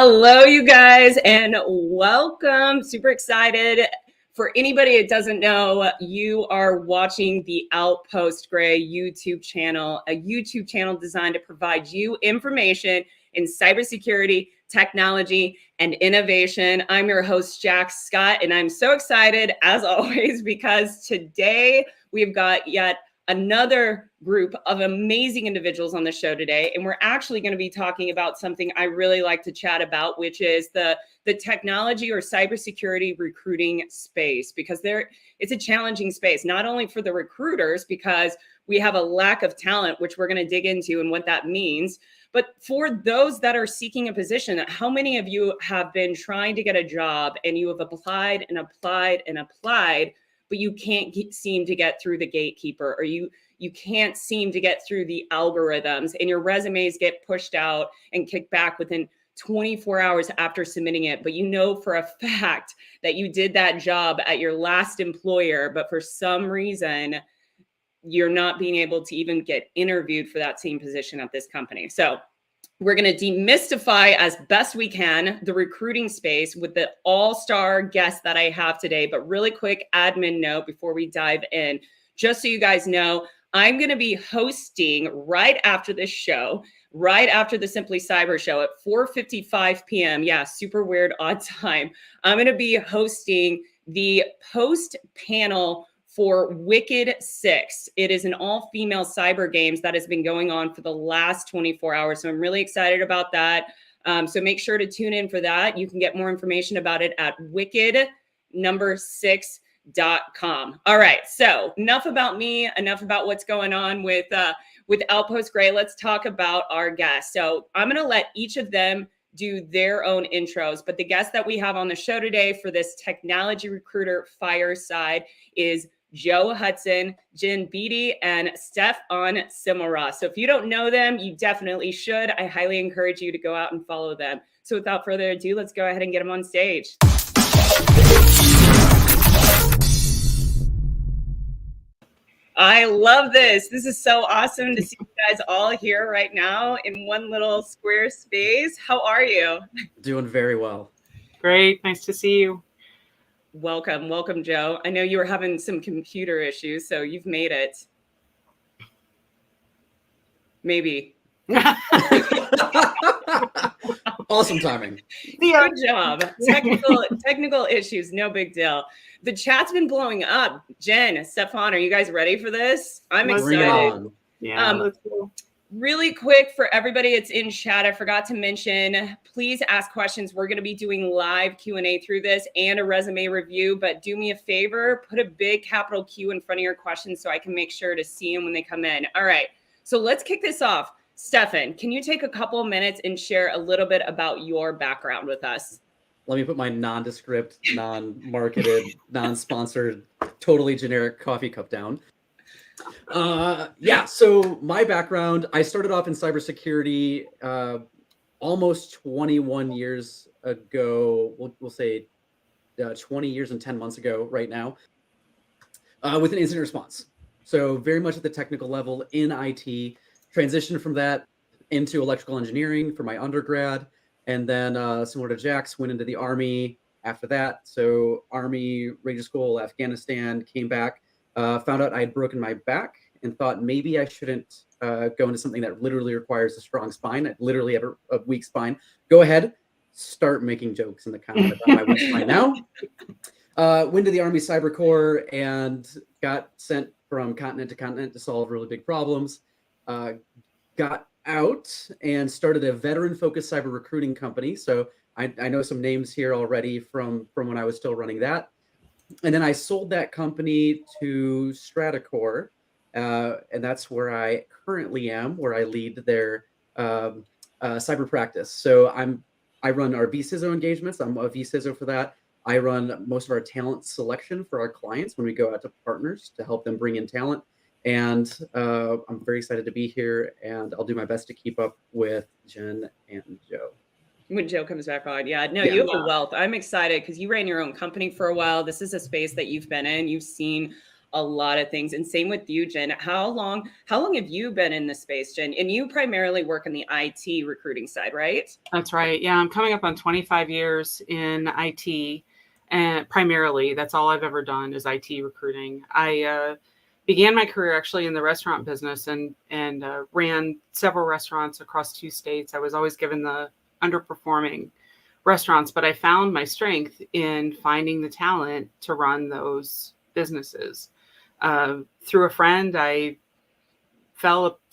Hello, you guys, and welcome. Super excited. For anybody that doesn't know, you are watching the Outpost Gray YouTube channel, a YouTube channel designed to provide you information in cybersecurity, technology, and innovation. I'm your host, Jack Scott, and I'm so excited, as always, because today we've got yet another group of amazing individuals on the show today. And we're actually going to be talking about something I really like to chat about, which is the technology or cybersecurity recruiting space, because it's a challenging space, not only for the recruiters, because we have a lack of talent, which we're going to dig into and what that means, but for those that are seeking a position. How many of you have been trying to get a job and you have applied and applied and applied, but you can't seem to get through the gatekeeper, or you can't seem to get through the algorithms, and your resumes get pushed out and kicked back within 24 hours after submitting it, but you know for a fact that you did that job at your last employer, but for some reason, you're not being able to even get interviewed for that same position at this company. So we're going to demystify as best we can the recruiting space with the all-star guest that I have today. But really quick admin note before we dive in, just so you guys know, I'm going to be hosting right after this show, right after the Simply Cyber show at 4:55 p.m. Yeah, super weird, odd time. I'm going to be hosting the post panel for Wicked 6. It is an all-female cyber games that has been going on for the last 24 hours. So I'm really excited about that. So make sure to tune in for that. You can get more information about it at wicked6.com. All right. So enough about me, enough about what's going on with Outpost Gray. Let's talk about our guests. So I'm going to let each of them do their own intros, but the guest that we have on the show today for this technology recruiter fireside is Joe Hudson, Jen Beatty, and Stefan Semmelroth. So if you don't know them, you definitely should. I highly encourage you to go out and follow them. So without further ado, let's go ahead and get them on stage. I love this. This is so awesome to see you guys all here right now in one little square space. How are you? Doing very well. Great. Nice to see you. Welcome. Welcome, Joe. I know you were having some computer issues, so you've made it. Maybe. Awesome timing. Good job. Technical issues, no big deal. The chat's been blowing up. Jen, Stefan, are you guys ready for this? I'm excited. Yeah, let's go. Really quick for everybody that's in chat, I forgot to mention, please ask questions. We're going to be doing live Q&A through this and a resume review, but do me a favor, put a big capital Q in front of your questions so I can make sure to see them when they come in. All right, so let's kick this off. Stefan, can you take a couple of minutes and share a little bit about your background with us? Let me put my nondescript, non-marketed, non-sponsored, totally generic coffee cup down. So my background, I started off in cybersecurity almost 21 years ago. We'll say 20 years and 10 months ago right now, with an incident response. So very much at the technical level in IT, transitioned from that into electrical engineering for my undergrad. And then similar to Jax, went into the Army after that. So Army, Ranger School, Afghanistan, came back, found out I had broken my back and thought maybe I shouldn't go into something that literally requires a strong spine. I literally have a weak spine. Go ahead, start making jokes in the comment about my weak spine now. Went to the Army Cyber Corps and got sent from continent to continent to solve really big problems. Got out and started a veteran-focused cyber recruiting company. So I know some names here already from when I was still running that. And then I sold that company to Stratacore, and that's where I currently am, where I lead their cyber practice. So I run our vCISO engagements. I'm a vCISO for that. I run most of our talent selection for our clients when we go out to partners to help them bring in talent. And I'm very excited to be here, and I'll do my best to keep up with Jen and Joe. When Joe comes back on. You have a wealth. I'm excited because you ran your own company for a while. This is a space that you've been in. You've seen a lot of things. And same with you, Jen. How long have you been in this space, Jen? And you primarily work in the IT recruiting side, right? That's right. Yeah, I'm coming up on 25 years in IT, and primarily that's all I've ever done is IT recruiting. I began my career actually in the restaurant business and ran several restaurants across 2 states. I was always given the underperforming restaurants, but I found my strength in finding the talent to run those businesses. Through a friend, I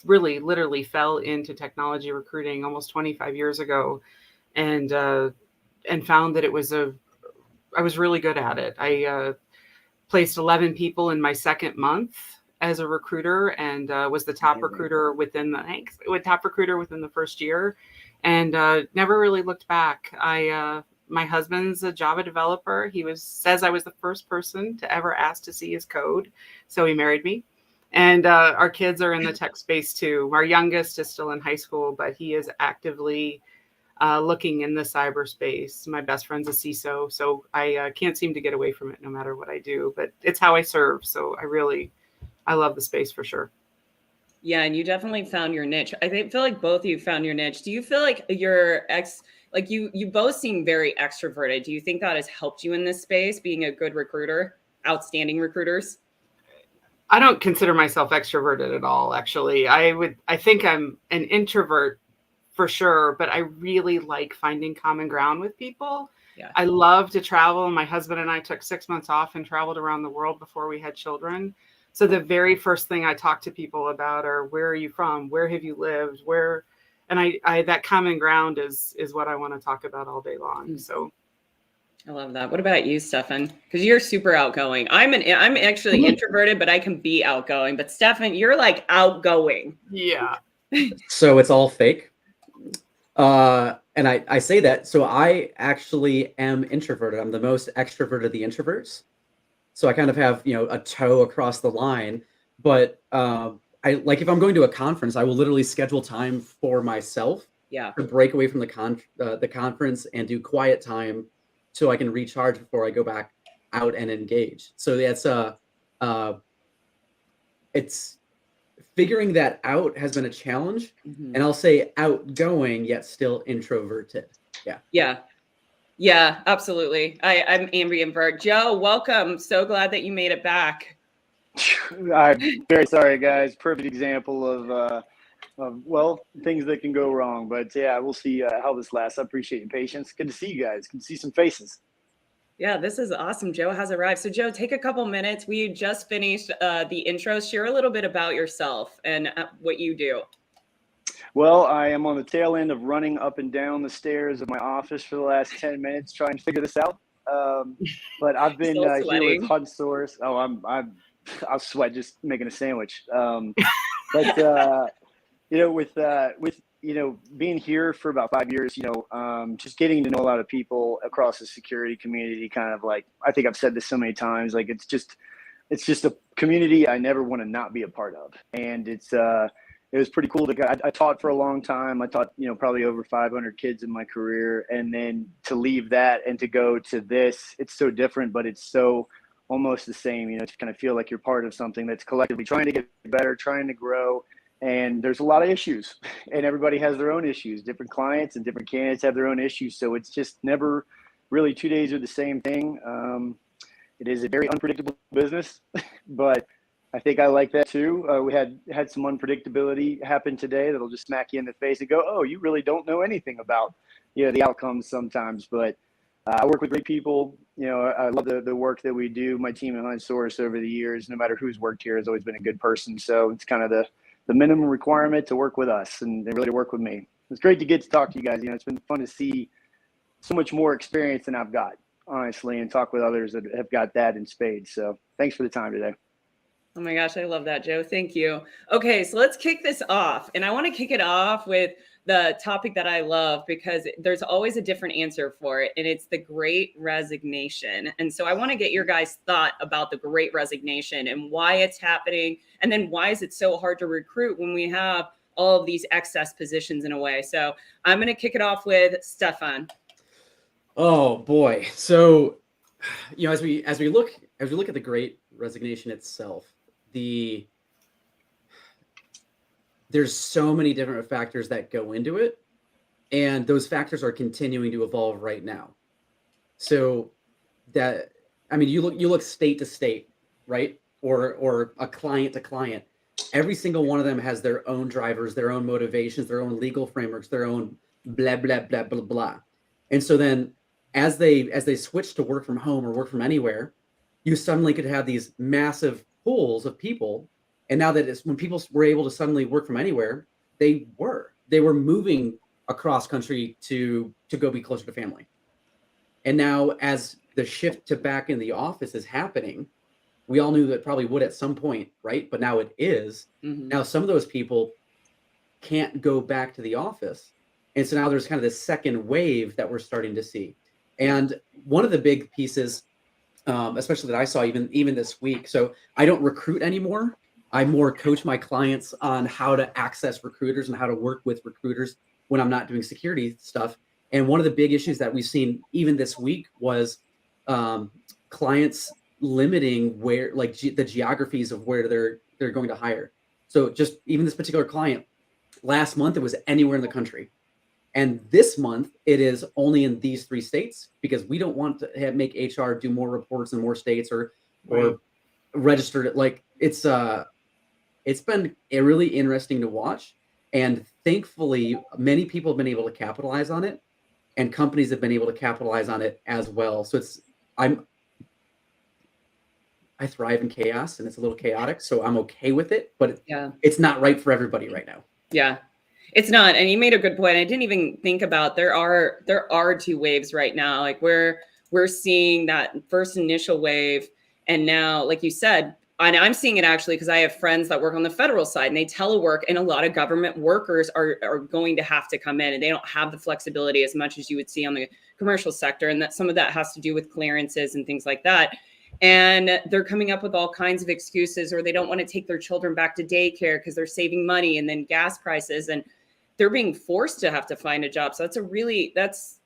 literally fell into technology recruiting almost 25 years ago, and found that I was really good at it. I placed 11 people in my second month as a recruiter, and was the top recruiter within the first year, and never really looked back. My husband's a Java developer. He says I was the first person to ever ask to see his code, so he married me. And our kids are in the tech space too. Our youngest is still in high school, but he is actively looking in the cyberspace. My best friend's a CISO, so I can't seem to get away from it no matter what I do. But it's how I serve, so I love the space for sure. Yeah, and you definitely found your niche. Feel like both of you found your niche. Do you feel like you both seem very extroverted? Do you think that has helped you in this space, being a good recruiter, outstanding recruiters? I don't consider myself extroverted at all, actually. I think I'm an introvert for sure, but I really like finding common ground with people. Yeah. I love to travel. My husband and I took 6 months off and traveled around the world before we had children. So the very first thing I talk to people about are, where are you from? Where have you lived? And I that common ground is what I want to talk about all day long. So I love that. What about you, Stefan? Because you're super outgoing. I'm actually introverted, but I can be outgoing. But Stefan, you're like outgoing. Yeah. So it's all fake. And I say that, so I actually am introverted. I'm the most extroverted of the introverts. So I kind of have, a toe across the line, but if I'm going to a conference, I will literally schedule time for myself to break away from the conference and do quiet time so I can recharge before I go back out and engage. So that's it's figuring that out has been a challenge. Mm-hmm. And I'll say outgoing yet still introverted. Yeah, absolutely. I'm ambivert. Joe, welcome. So glad that you made it back. I'm very sorry, guys. Perfect example of things that can go wrong. But yeah, we'll see how this lasts. I appreciate your patience. Good to see you guys. Good to see some faces. Yeah, this is awesome. Joe has arrived. So Joe, take a couple minutes. We just finished the intro. Share a little bit about yourself and what you do. Well, I am on the tail end of running up and down the stairs of my office for the last 10 minutes trying to figure this out. But I've been here with Hudson. Oh, I'll sweat just making a sandwich. But with being here for about 5 years, just getting to know a lot of people across the security community, kind of like, I think I've said this so many times, like it's just a community I never want to not be a part of. And it was pretty cool I taught for a long time. I taught, probably over 500 kids in my career. And then to leave that and to go to this, it's so different, but it's so almost the same, to kind of feel like you're part of something that's collectively trying to get better, trying to grow. And there's a lot of issues, and everybody has their own issues. Different clients and different candidates have their own issues. So it's just never really 2 days are the same thing. It is a very unpredictable business, but I think I like that too. We had some unpredictability happen today that'll just smack you in the face and go, oh, you really don't know anything about, the outcomes sometimes. But I work with great people. I love the work that we do. My team at Hudson over the years, no matter who's worked here, has always been a good person. So it's kind of the minimum requirement to work with us and really to work with me. It's great to get to talk to you guys. It's been fun to see so much more experience than I've got, honestly, and talk with others that have got that in spades. So thanks for the time today. Oh my gosh, I love that, Joe. Thank you. Okay, so let's kick this off. And I want to kick it off with the topic that I love, because there's always a different answer for it. And it's the Great Resignation. And so I want to get your guys' thought about the Great Resignation and why it's happening. And then why is it so hard to recruit when we have all of these excess positions in a way? So I'm going to kick it off with Stefan. Oh boy. So, as we look as we look at the Great Resignation itself, there's so many different factors that go into it, and those factors are continuing to evolve right now. So that, I mean, you look state to state, right? Or a client to client. Every single one of them has their own drivers, their own motivations, their own legal frameworks, their own blah, blah, blah, blah, blah. And so then as they switch to work from home or work from anywhere, you suddenly could have these massive pools of people. And now that when people were able to suddenly work from anywhere, they were moving across country to go be closer to family. And now as the shift to back in the office is happening, we all knew that probably would at some point, right? But now it is. Mm-hmm. Now some of those people can't go back to the office. And so now there's kind of this second wave that we're starting to see. And one of the big pieces, especially that I saw even this week, so I don't recruit anymore. I more coach my clients on how to access recruiters and how to work with recruiters when I'm not doing security stuff. And one of the big issues that we've seen even this week was clients limiting where, like the geographies of where they're going to hire. So just even this particular client, last month it was anywhere in the country. And this month it is only in these 3 states because we don't want to make HR do more reports in more states or registered it. Like it's been really interesting to watch. And thankfully, many people have been able to capitalize on it, and companies have been able to capitalize on it as well. So I thrive in chaos, and it's a little chaotic, so I'm okay with it, but it's not right for everybody right now. Yeah, it's not. And you made a good point. I didn't even think about there are 2 waves right now. Like we're seeing that first initial wave, and now, like you said, and I'm seeing it actually because I have friends that work on the federal side and they telework, and a lot of government workers are going to have to come in, and they don't have the flexibility as much as you would see on the commercial sector. And that some of that has to do with clearances and things like that. And they're coming up with all kinds of excuses, or they don't want to take their children back to daycare because they're saving money, and then gas prices, and they're being forced to have to find a job. So that's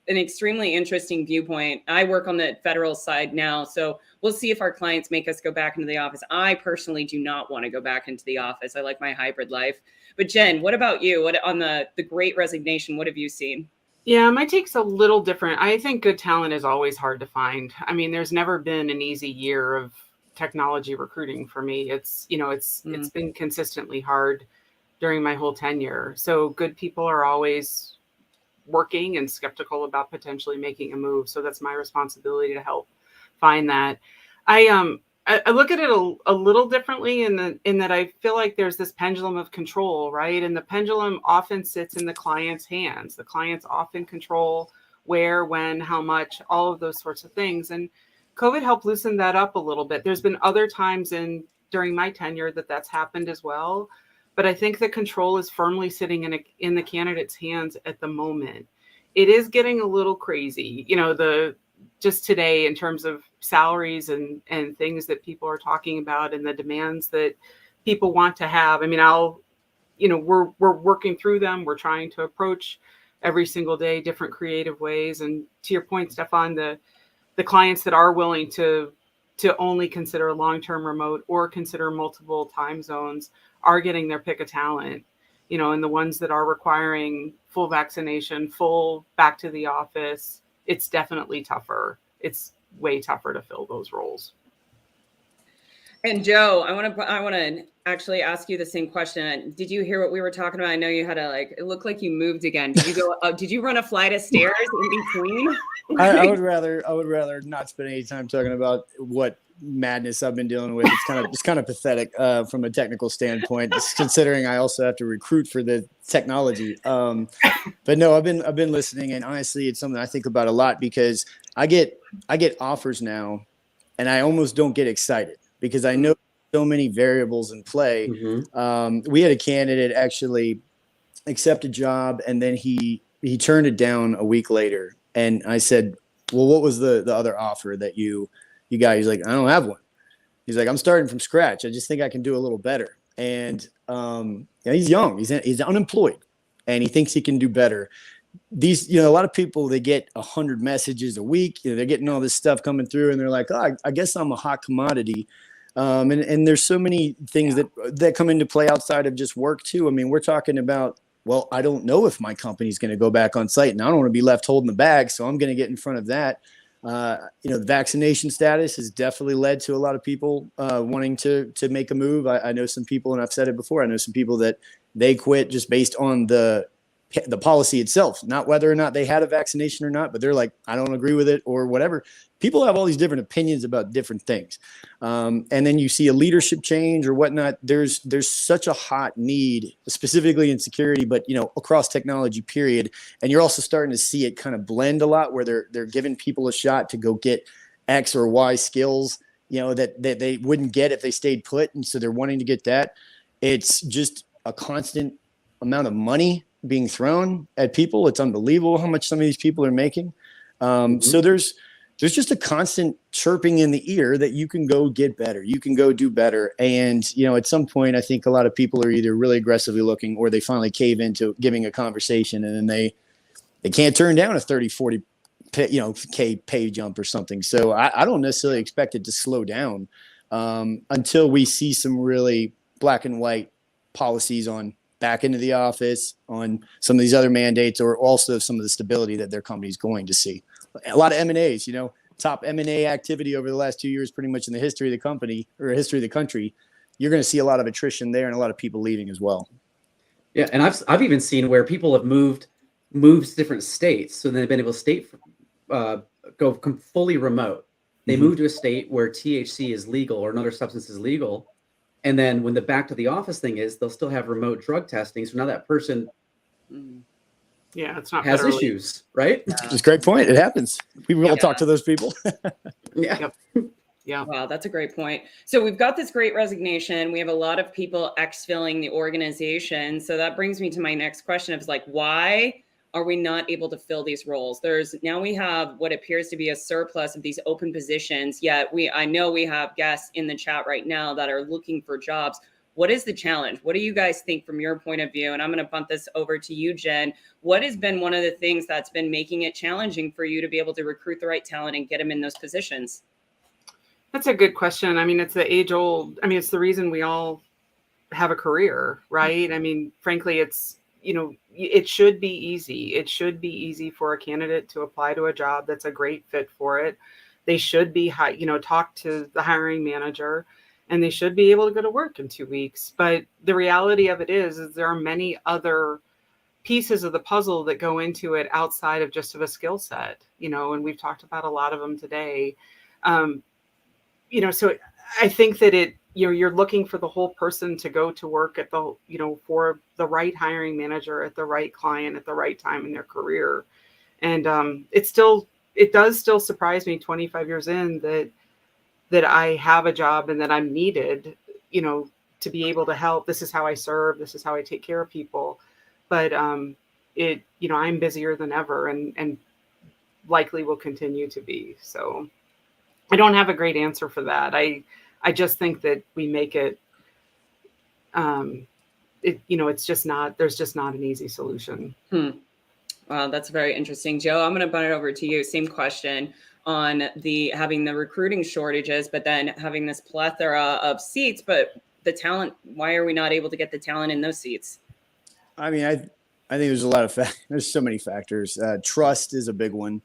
an extremely interesting viewpoint. I work on the federal side now, so we'll see if our clients make us go back into the office. I personally do not want to go back into the office. I like my hybrid life. But Jen, what about you? What on the Great Resignation, what have you seen? Yeah, my take's a little different. I think good talent is always hard to find. I mean, there's never been an easy year of technology recruiting for me. It's been consistently hard during my whole tenure. So good people are always working and skeptical about potentially making a move. So that's my responsibility to help find that. I look at it a little differently in that I feel like there's this pendulum of control, right? And the pendulum often sits in the client's hands. The clients often control where, when, how much, all of those sorts of things. And COVID helped loosen that up a little bit. There's been other times during my tenure that's happened as well. But I think the control is firmly sitting in the candidate's hands at the moment. It is getting a little crazy, just today in terms of salaries and things that people are talking about and the demands that people want to have. I mean, we're working through them. We're trying to approach every single day different creative ways. And to your point, Stefan, the clients that are willing to only consider long-term remote or consider multiple time zones are getting their pick of talent, and the ones that are requiring full vaccination, full back to the office, it's definitely tougher. It's way tougher to fill those roles. And Joe, I want to actually ask you the same question. Did you hear what we were talking about? I know you had it looked like you moved again. Did you go? Did you run a flight of stairs in between? I would rather not spend any time talking about what madness I've been dealing with. It's kind of pathetic from a technical standpoint, just considering I also have to recruit for the technology. But no, I've been listening, and honestly, it's something I think about a lot because I get offers now, and I almost don't get excited because I know so many variables in play. Mm-hmm. We had a candidate actually accept a job, and then he turned it down a week later, and I said, "Well, what was the other offer that you got?" He's like, "I don't have one." He's like, "I'm starting from scratch. I just think I can do a little better." And he's young. He's unemployed, and he thinks he can do better. these, a lot of people, they get 100 messages a week. They're getting all this stuff coming through, and they're like, oh, I guess I'm a hot commodity. And there's so many things that come into play outside of just work too. I mean, we're talking about, well, I don't know if my company's going to go back on site, and I don't want to be left holding the bag. So I'm going to get in front of that. The vaccination status has definitely led to a lot of people wanting to make a move. I know some people, and I've said it before, I know some people that they quit just based on the policy itself, not whether or not they had a vaccination or not, but they're like, I don't agree with it or whatever. People have all these different opinions about different things. And then you see a leadership change or whatnot. There's such a hot need, specifically in security, but across technology, period. And you're also starting to see it kind of blend a lot, where they're giving people a shot to go get X or Y skills, that they wouldn't get if they stayed put. And so they're wanting to get that. It's just a constant amount of money being thrown at people. It's unbelievable how much some of these people are making. So there's just a constant chirping in the ear that you can go get better. You can go do better. And, at some point, I think a lot of people are either really aggressively looking, or they finally cave into giving a conversation, and then they can't turn down a 30, 40, K pay jump or something. So I don't necessarily expect it to slow down until we see some really black and white policies on back into the office, on some of these other mandates, or also some of the stability that their company is going to see. A lot of M&As, top M&A activity over the last 2 years, pretty much in the history of the company or history of the country. You're going to see a lot of attrition there and a lot of people leaving as well. Yeah, and I've even seen where people have moved to different states, so they've been able to go fully remote. They move to a state where THC is legal or another substance is legal. And then when the back to the office thing is, they'll still have remote drug testing. So now that person it's not has issues, right? It's a great point. It happens. We will talk to those people. Yeah. Yeah. Wow, that's a great point. So we've got this great resignation. We have a lot of people exfilling the organization. So that brings me to my next question of why are we not able to fill these roles? Now we have what appears to be a surplus of these open positions, yet I know we have guests in the chat right now that are looking for jobs. What is the challenge? What do you guys think from your point of view? And I'm going to punt this over to you, Jen. What has been one of the things that's been making it challenging for you to be able to recruit the right talent and get them in those positions? That's a good question. I mean, it's the age old, it's the reason we all have a career, right? I mean, frankly, it's, it should be easy. It should be easy for a candidate to apply to a job that's a great fit for it. They should be, talk to the hiring manager, and they should be able to go to work in 2 weeks. But the reality of it is there are many other pieces of the puzzle that go into it outside of just of a skill set, and we've talked about a lot of them today. So I think that you're looking for the whole person to go to work at the, for the right hiring manager at the right client at the right time in their career. And it does still surprise me 25 years in that I have a job and that I'm needed, to be able to help. This is how I serve. This is how I take care of people. But I'm busier than ever and likely will continue to be. So I don't have a great answer for that. I just think that we make it, it's just not, there's just not an easy solution. Wow, that's very interesting. Joe, I'm going to butt it over to you. Same question on having the recruiting shortages, but then having this plethora of seats, but the talent, why are we not able to get the talent in those seats? I mean, I think there's a lot of there's so many factors. Trust is a big one.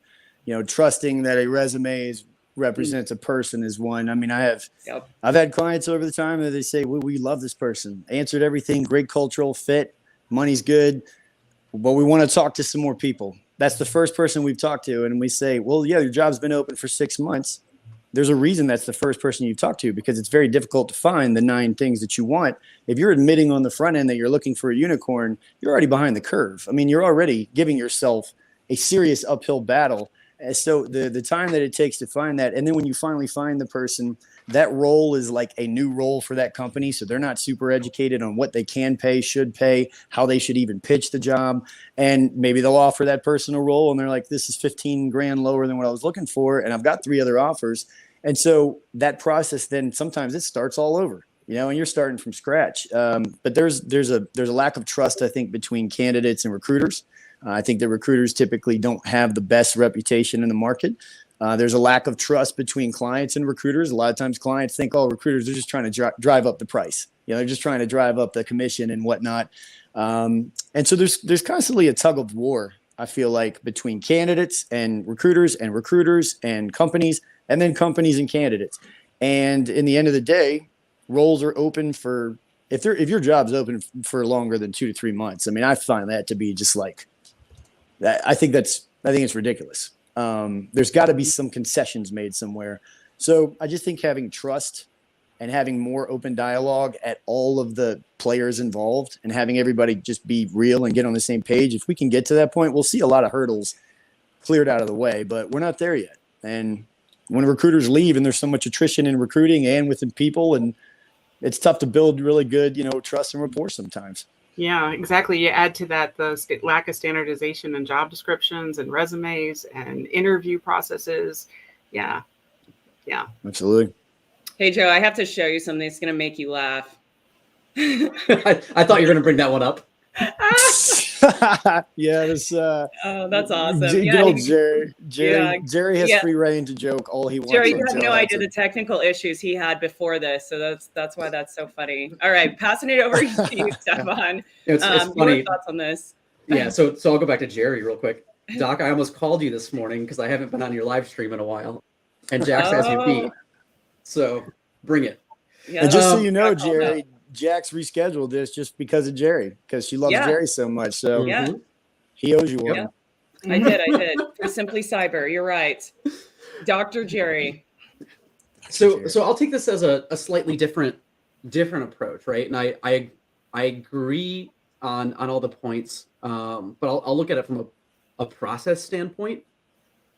Trusting that a resume represents a person is one. I mean, I've had clients over the time that they say, we love this person, answered everything, great cultural fit, money's good, but we want to talk to some more people. That's the first person we've talked to. And we say, well, yeah, your job's been open for 6 months. There's a reason that's the first person you've talked to, because it's very difficult to find the 9 things that you want. If you're admitting on the front end that you're looking for a unicorn, you're already behind the curve. I mean, you're already giving yourself a serious uphill battle. So the time that it takes to find that, and then when you finally find the person, that role is like a new role for that company. So they're not super educated on what they can pay, should pay, how they should even pitch the job. And maybe they'll offer that person a role and they're like, this is 15 grand lower than what I was looking for. And I've got 3 other offers. And so that process, then sometimes it starts all over, and you're starting from scratch. But there's a lack of trust, I think, between candidates and recruiters. I think that recruiters typically don't have the best reputation in the market. There's a lack of trust between clients and recruiters. A lot of times clients think, oh, recruiters are just trying to drive up the price. They're just trying to drive up the commission and whatnot. And so there's constantly a tug of war, I feel like, between candidates and recruiters and companies, and then companies and candidates. And in the end of the day, roles are open for, if your job's open for longer than 2 to 3 months. I mean, I find that to be just like that. I think it's ridiculous. There's got to be some concessions made somewhere. So I just think having trust and having more open dialogue at all of the players involved and having everybody just be real and get on the same page. If we can get to that point, we'll see a lot of hurdles cleared out of the way, but we're not there yet. And when recruiters leave and there's so much attrition in recruiting and within people, and it's tough to build really good, trust and rapport sometimes. Yeah, exactly. You add to that the lack of standardization in job descriptions and resumes and interview processes. Yeah. Absolutely. Hey, Joe, I have to show you something that's going to make you laugh. I thought you were going to bring that one up. Yeah, this. Oh, that's awesome. Good old Jerry. Jerry has free reign to joke all he wants. Jerry, you have no idea the technical issues he had before this, so that's why that's so funny. All right, passing it over to you, Stefan. It's funny. Your thoughts on this? Yeah, so I'll go back to Jerry real quick. Doc, I almost called you this morning because I haven't been on your live stream in a while, and Jax has you beat. So bring it. Yeah. And just so you know, Jerry, Jax rescheduled this just because of Jerry, because she loves Jerry so much. So he owes you one. Yeah. I did. For Simply Cyber. You're right. Dr. Jerry. So I'll take this as a slightly different approach, right? And I agree on all the points, but I'll look at it from a process standpoint.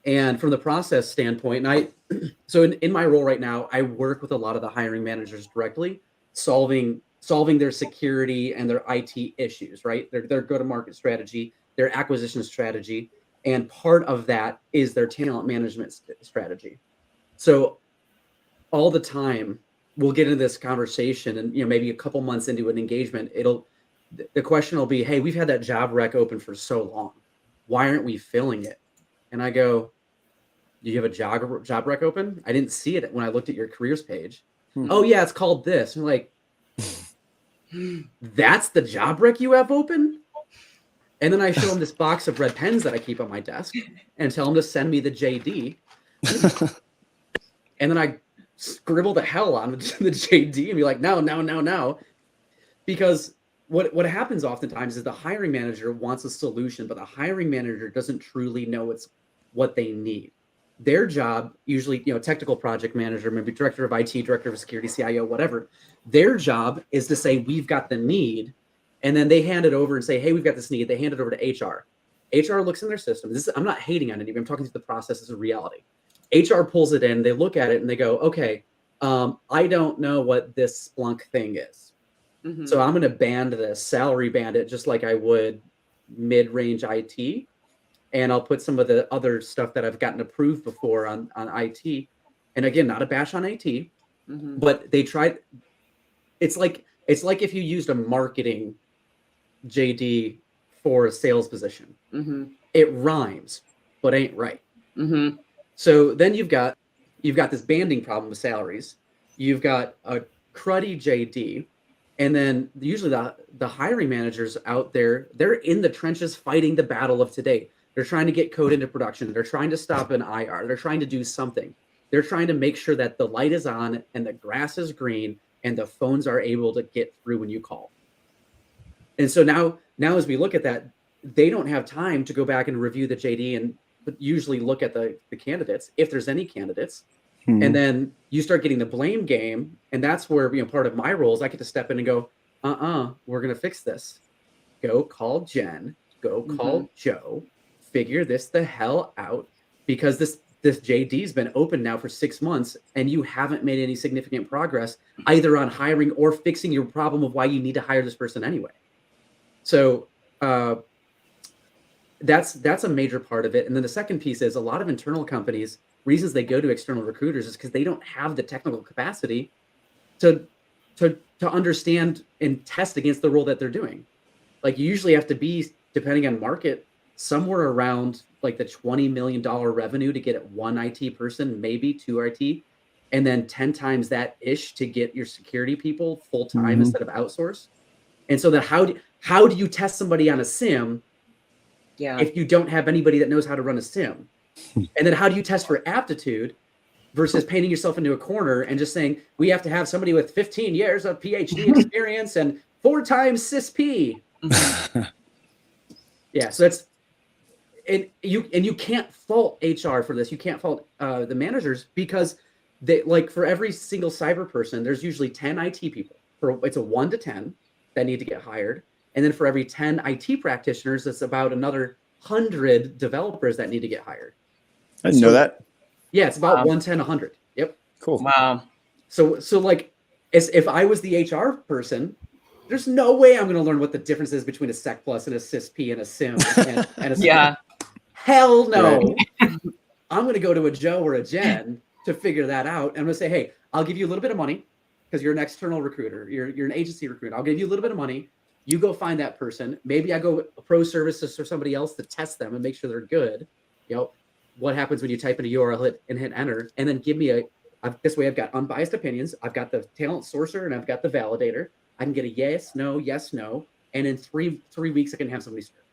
And from the process standpoint, so in my role right now, I work with a lot of the hiring managers directly, solving their security and their IT issues, right? Their go-to-market strategy, their acquisition strategy, and part of that is their talent management strategy. So all the time, we'll get into this conversation, and maybe a couple months into an engagement, the question will be, "Hey, we've had that job rec open for so long. Why aren't we filling it?" And I go, "Do you have a job rec open? I didn't see it when I looked at your careers page." "Oh yeah, it's called this." I'm like, "That's the job rec you have open?" And then I show them this box of red pens that I keep on my desk and tell them to send me the JD. And then I scribble the hell on the JD and be like, no. Because what happens oftentimes is the hiring manager wants a solution, but the hiring manager doesn't truly know what they need. Their job, usually, technical project manager, maybe director of IT, director of security, CIO, whatever. Their job is to say, we've got the need. And then they hand it over and say, hey, we've got this need. They hand it over to HR. HR looks in their system. I'm not hating on anybody. I'm talking to the process as a reality. HR pulls it in. They look at it and they go, okay, I don't know what this Splunk thing is. Mm-hmm. So I'm going to salary band it just like I would mid-range IT. And I'll put some of the other stuff that I've gotten approved before on IT. And again, not a bash on IT, mm-hmm. but they tried. It's like if you used a marketing JD for a sales position. Mm-hmm. It rhymes, but ain't right. Mm-hmm. So then you've got this banding problem with salaries. You've got a cruddy JD. And then usually the hiring managers out there, they're in the trenches fighting the battle of today. They're trying to get code into production. They're trying to stop an IR. They're trying to do something. They're trying to make sure that the light is on and the grass is green and the phones are able to get through when you call. And so now as we look at that, they don't have time to go back and review the JD and usually look at the candidates, if there's any candidates. Mm-hmm. And then you start getting the blame game. And that's where, part of my role is I get to step in and go, we're going to fix this. Go call Jen, go call mm-hmm. Joe, figure this the hell out, because this JD's been open now for 6 months and you haven't made any significant progress either on hiring or fixing your problem of why you need to hire this person anyway. So that's a major part of it. And then the second piece is a lot of internal companies, reasons they go to external recruiters is because they don't have the technical capacity to understand and test against the role that they're doing. Like you usually have to be, depending on market somewhere around like the $20 million revenue to get it one IT person, maybe two IT, and then 10 times that ish to get your security people full time instead of outsource. And so then how do you test somebody on a SIM if you don't have anybody that knows how to run a SIM? And then how do you test for aptitude versus painting yourself into a corner and just saying, we have to have somebody with 15 years of PhD experience and 4 times CISP. Yeah, so that's, and you can't fault HR for this. You can't fault the managers, because they, like, for every single cyber person, there's usually 10 IT people. It's a 1 to 10 that need to get hired. And then for every 10 IT practitioners, it's about another 100 developers that need to get hired. I didn't know that. Yeah, it's about 110, 100. Yep. Cool. Wow. So like, as if I was the HR person, there's no way I'm going to learn what the difference is between a Sec Plus and a CISP and a SIM and a SIM. Yeah. Hell no. Right. I'm going to go to a Joe or a Jen to figure that out. And I'm going to say, hey, I'll give you a little bit of money because you're an external recruiter. You're an agency recruiter. I'll give you a little bit of money. You go find that person. Maybe I go pro services for somebody else to test them and make sure they're good. You know, what happens when you type in a URL and hit enter, and then give me this way I've got unbiased opinions. I've got the talent sourcer and I've got the validator. I can get a yes, no. And in three weeks, I can have somebody start.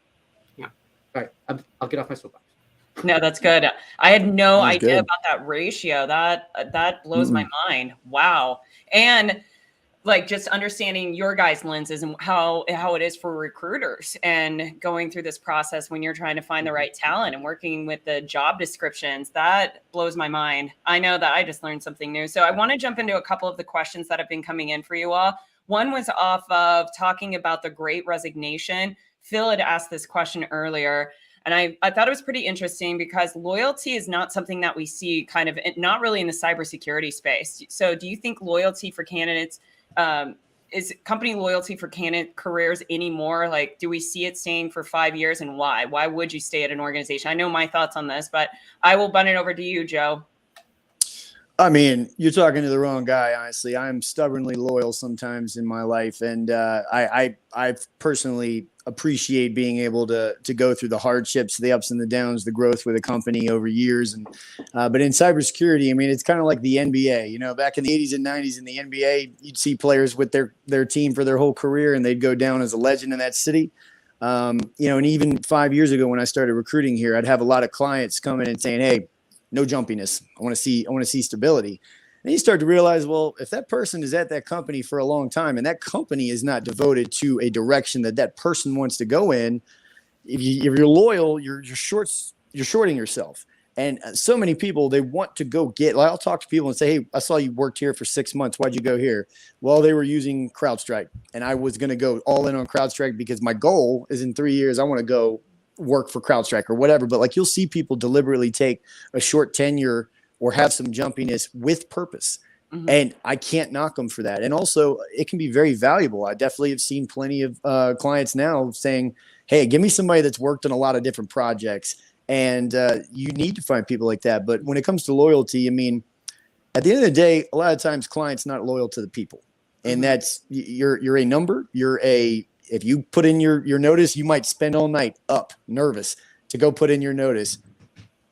Yeah. All right. I'll get off my soapbox. No, that's good. I had no idea good. about that ratio. That blows my mind. Wow. And like, just understanding your guys' lenses and how it is for recruiters and going through this process when you're trying to find the right talent and working with the job descriptions, that blows my mind. I know that I just learned something new. So I want to jump into a couple of the questions that have been coming in for you all. One was off of talking about the Great Resignation. Phil had asked this question earlier, and I thought it was pretty interesting because loyalty is not something that we see kind of, not really in the cybersecurity space. So do you think loyalty for candidates, is company loyalty for candidate careers anymore? Like, do we see it staying for 5 years, and why? Why would you stay at an organization? I know my thoughts on this, but I will butt it over to you, Joe. I mean, you're talking to the wrong guy, honestly. I'm stubbornly loyal sometimes in my life. And I personally appreciate being able to go through the hardships, the ups and the downs, the growth with a company over years. And but in cybersecurity, I mean, it's kind of like the NBA. You know, back in the 80s and 90s in the NBA, you'd see players with their team for their whole career, and they'd go down as a legend in that city. You know, and even 5 years ago when I started recruiting here, I'd have a lot of clients come in and saying, hey, no jumpiness. I want to see stability. And you start to realize, well, if that person is at that company for a long time and that company is not devoted to a direction that person wants to go in, if you're loyal, you're shorting yourself. And so many people, they want to go like, I'll talk to people and say, hey, I saw you worked here for 6 months. Why'd you go here? Well, they were using CrowdStrike, and I was going to go all in on CrowdStrike because my goal is in 3 years, I want to go work for CrowdStrike or whatever. But like, you'll see people deliberately take a short tenure or have some jumpiness with purpose. Mm-hmm. And I can't knock them for that. And also it can be very valuable. I definitely have seen plenty of clients now saying, hey, give me somebody that's worked on a lot of different projects. And you need to find people like that. But when it comes to loyalty, I mean, at the end of the day, a lot of times clients not loyal to the people. And that's, you're a number, if you put in your notice, you might spend all night up, nervous to go put in your notice.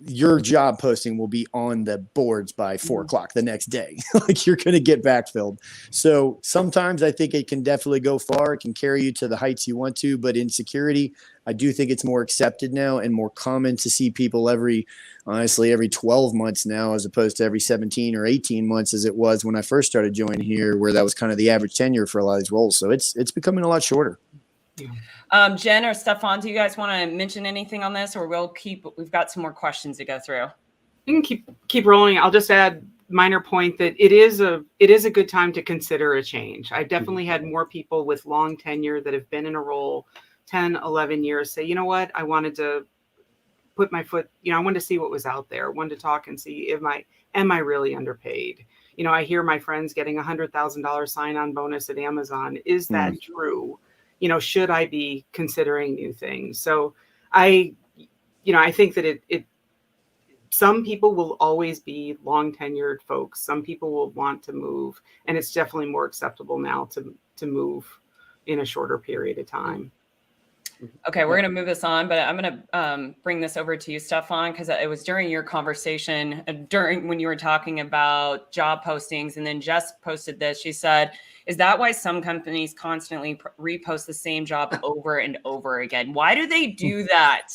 Your job posting will be on the boards by 4 o'clock the next day. Like, you're going to get backfilled. So sometimes I think it can definitely go far. It can carry you to the heights you want to. But in security, I do think it's more accepted now and more common to see people every 12 months now, as opposed to every 17 or 18 months as it was when I first started joining here, where that was kind of the average tenure for a lot of these roles. So it's becoming a lot shorter. Jen or Stefan, do you guys want to mention anything on this, or we've got some more questions to go through? You can keep rolling. I'll just add minor point that it is a good time to consider a change. I've definitely had more people with long tenure that have been in a role 10, 11 years say, you know what, I wanted to put my foot, I wanted to see what was out there, wanted to talk and see am I really underpaid? I hear my friends getting $100,000 sign-on bonus at Amazon. Is that true? Should I be considering new things? So I think that it some people will always be long tenured folks. Some people will want to move, and it's definitely more acceptable now to move in a shorter period of time. Okay, we're going to move this on, but I'm going to bring this over to you, Stefan, because it was during your conversation, during when you were talking about job postings, and then Jess posted this. She said, is that why some companies constantly repost the same job over and over again? Why do they do that?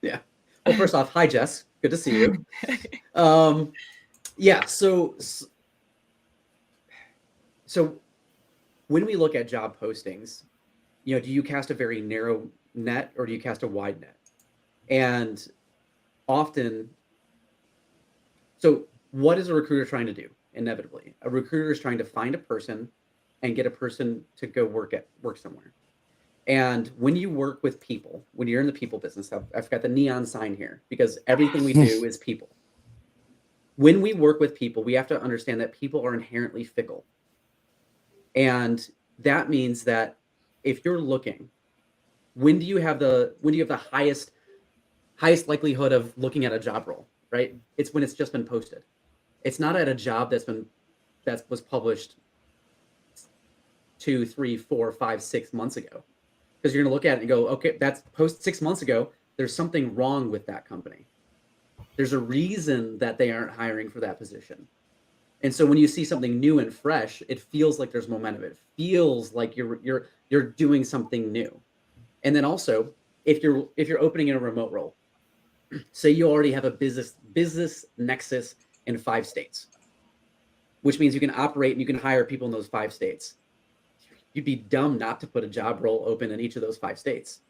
Yeah. Well, first off, hi, Jess. Good to see you. Yeah, so when we look at job postings, do you cast a very narrow net or do you cast a wide net? And often, so what is a recruiter trying to do? Inevitably, a recruiter is trying to find a person and get a person to go work somewhere. And when you work with people, when you're in the people business, I've got the neon sign here because everything we do is people. When we work with people, we have to understand that people are inherently fickle. And that means that if you're looking, when do you have the highest likelihood of looking at a job role, right? It's when it's just been posted. It's not at a job that was published 2, 3, 4, 5, 6 months ago. Because you're going to look at it and go, okay, that's post 6 months ago. There's something wrong with that company. There's a reason that they aren't hiring for that position. And so when you see something new and fresh, it feels like there's momentum. It feels like you're doing something new. And then also, if you're opening in a remote role, say you already have a business nexus in 5 states, which means you can operate and you can hire people in those 5 states. You'd be dumb not to put a job role open in each of those 5 states.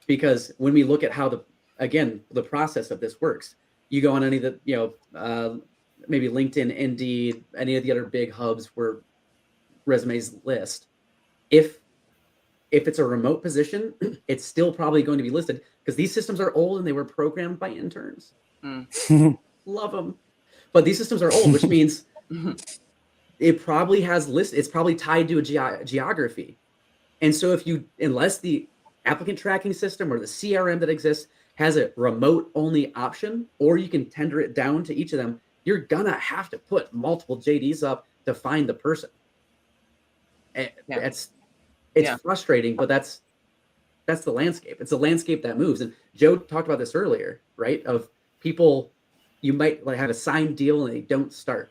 Because when we look at how the process of this works, you go on any of the, maybe LinkedIn, Indeed, any of the other big hubs where resumes list. If it's a remote position, it's still probably going to be listed because these systems are old and they were programmed by interns. Love them. But these systems are old, which means it probably has it's probably tied to a geography. And so unless the applicant tracking system or the CRM that exists has a remote only option, or you can tender it down to each of them, you're gonna have to put multiple JDs up to find the person. It's frustrating, but that's the landscape. It's a landscape that moves. And Joe talked about this earlier, right? Of people, you might have a signed deal and they don't start.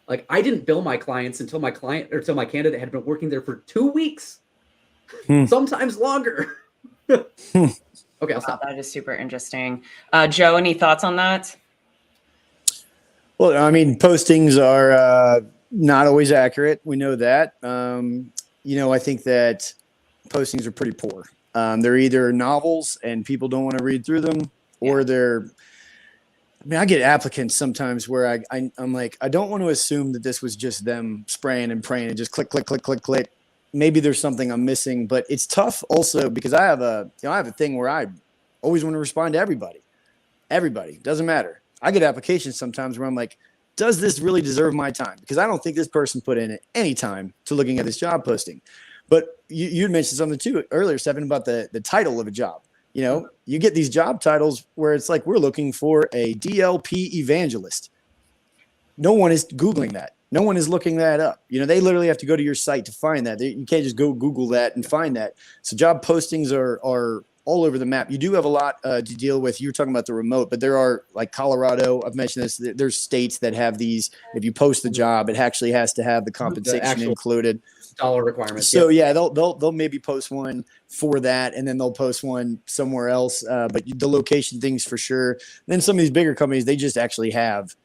Like I didn't bill my clients until my candidate had been working there for 2 weeks, sometimes longer. Okay, I'll stop. That is super interesting. Joe, any thoughts on that? Well, I mean, postings are not always accurate. We know that. I think that postings are pretty poor. They're either novels and people don't want to read through them, or I get applicants sometimes where I'm like, I don't want to assume that this was just them spraying and praying and just click, click, click, click, click. Maybe there's something I'm missing, but it's tough also because I have a thing where I always want to respond to everybody. Everybody, doesn't matter. I get applications sometimes where I'm like, does this really deserve my time? Because I don't think this person put in any time to looking at this job posting. But you mentioned something too earlier, Stephen, about the title of a job. You get these job titles where it's like, we're looking for a DLP evangelist. No one is Googling that. No one is looking that up. They literally have to go to your site to find that. You can't just go Google that and find that. So job postings are all over the map. You do have a lot to deal with. You were talking about the remote, but there are, like Colorado, I've mentioned this, there's states that have these. If you post the job, it actually has to have the compensation included. Dollar requirements. So they'll maybe post one for that, and then they'll post one somewhere else. But the location things for sure. Then some of these bigger companies, they just actually have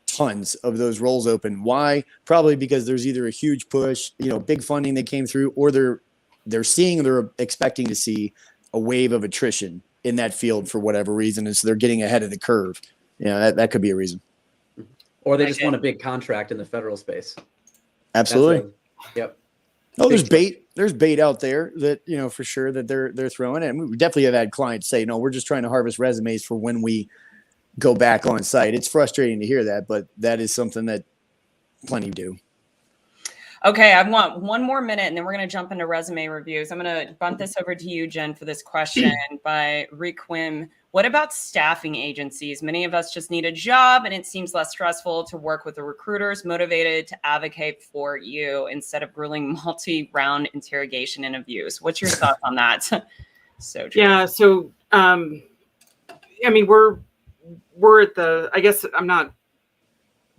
tons of those roles open. Why? Probably because there's either a huge push, big funding that came through, or they're expecting to see a wave of attrition in that field for whatever reason, and so they're getting ahead of the curve. That could be a reason. Or they just want a big contract in the federal space. Absolutely. Yep. Oh, there's bait. There's bait out there that for sure that they're throwing it. And we definitely have had clients say, "No, we're just trying to harvest resumes for when we go back on site." It's frustrating to hear that, but that is something that plenty do. Okay, I want 1 more minute, and then we're going to jump into resume reviews. I'm going to bunt this over to you, Jen, for this question by Requim. What about staffing agencies? Many of us just need a job, and it seems less stressful to work with the recruiters motivated to advocate for you instead of grueling multi-round interrogation interviews. What's your thoughts on that? So true. Yeah. So, I mean, we're at the, I guess I'm not,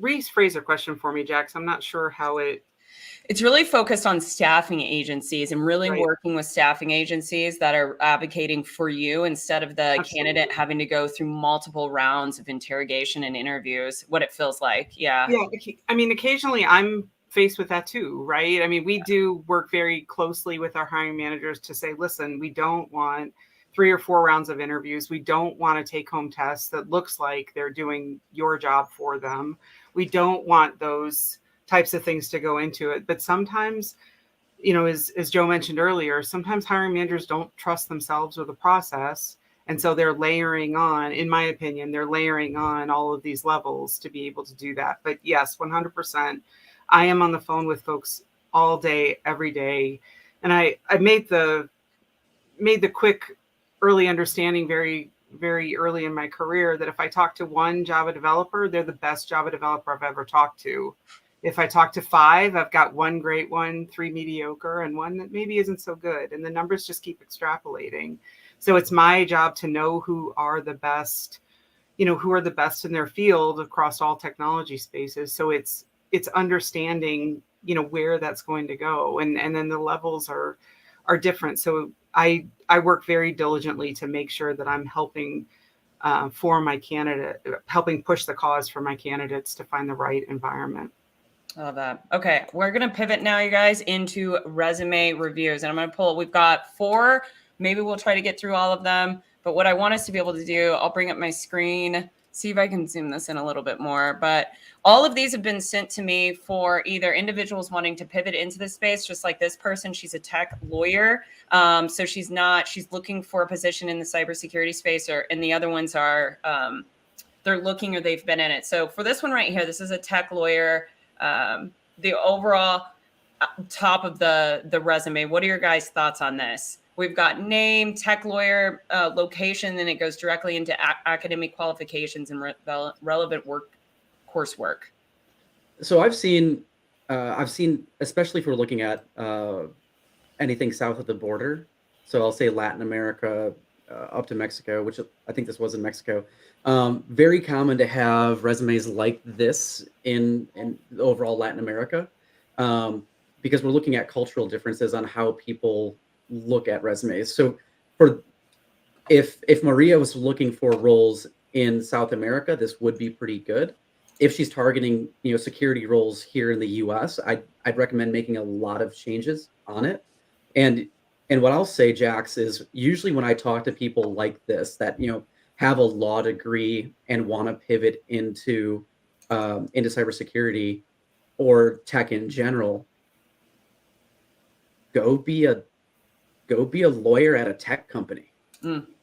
rephrase a question for me, Jax. I'm not sure how it's really focused on staffing agencies and really Right. working with staffing agencies that are advocating for you instead of the Absolutely. candidate having to go through multiple rounds of interrogation and interviews, what it feels like. Yeah. Yeah. I mean, occasionally I'm faced with that too, right? I mean, we do work very closely with our hiring managers to say, listen, we don't want 3 or 4 rounds of interviews. We don't want a take-home test that looks like they're doing your job for them. We don't want those types of things to go into it. But sometimes, you know, as Joe mentioned earlier, sometimes hiring managers don't trust themselves or the process. And so they're layering on, in my opinion, they're layering on all of these levels to be able to do that. But yes, 100%. I am on the phone with folks all day, every day. And I made the quick early understanding very, very early in my career that if I talk to one Java developer, they're the best Java developer I've ever talked to. If I talk to 5, I've got 1 great one, 3 mediocre, and 1 that maybe isn't so good. And the numbers just keep extrapolating. So it's my job to know who are the best, you know, who are the best in their field across all technology spaces. So it's understanding, you know, where that's going to go. And then the levels are different. So I work very diligently to make sure that I'm helping for my candidate, helping push the cause for my candidates to find the right environment. I love that. Okay, we're going to pivot now, you guys, into resume reviews. And I'm going to pull, we've got 4. Maybe we'll try to get through all of them. But what I want us to be able to do, I'll bring up my screen, see if I can zoom this in a little bit more. But all of these have been sent to me for either individuals wanting to pivot into this space, just like this person. She's a tech lawyer. So she's looking for a position in the cybersecurity space, and the other ones are, they're looking or they've been in it. So for this one right here, this is a tech lawyer. The overall top of the resume. What are your guys' thoughts on this? We've got name, tech lawyer, location, then it goes directly into academic qualifications and relevant coursework. So I've seen, especially if we're looking at anything south of the border. So I'll say Latin America up to Mexico, which I think this was in Mexico. Very common to have resumes like this in overall Latin America, because we're looking at cultural differences on how people look at resumes. So if Maria was looking for roles in South America, this would be pretty good. If she's targeting, security roles here in the US, I'd recommend making a lot of changes on it. And what I'll say, Jax, is usually when I talk to people like this that, have a law degree and want to pivot into cybersecurity or tech in general, go be a lawyer at a tech company.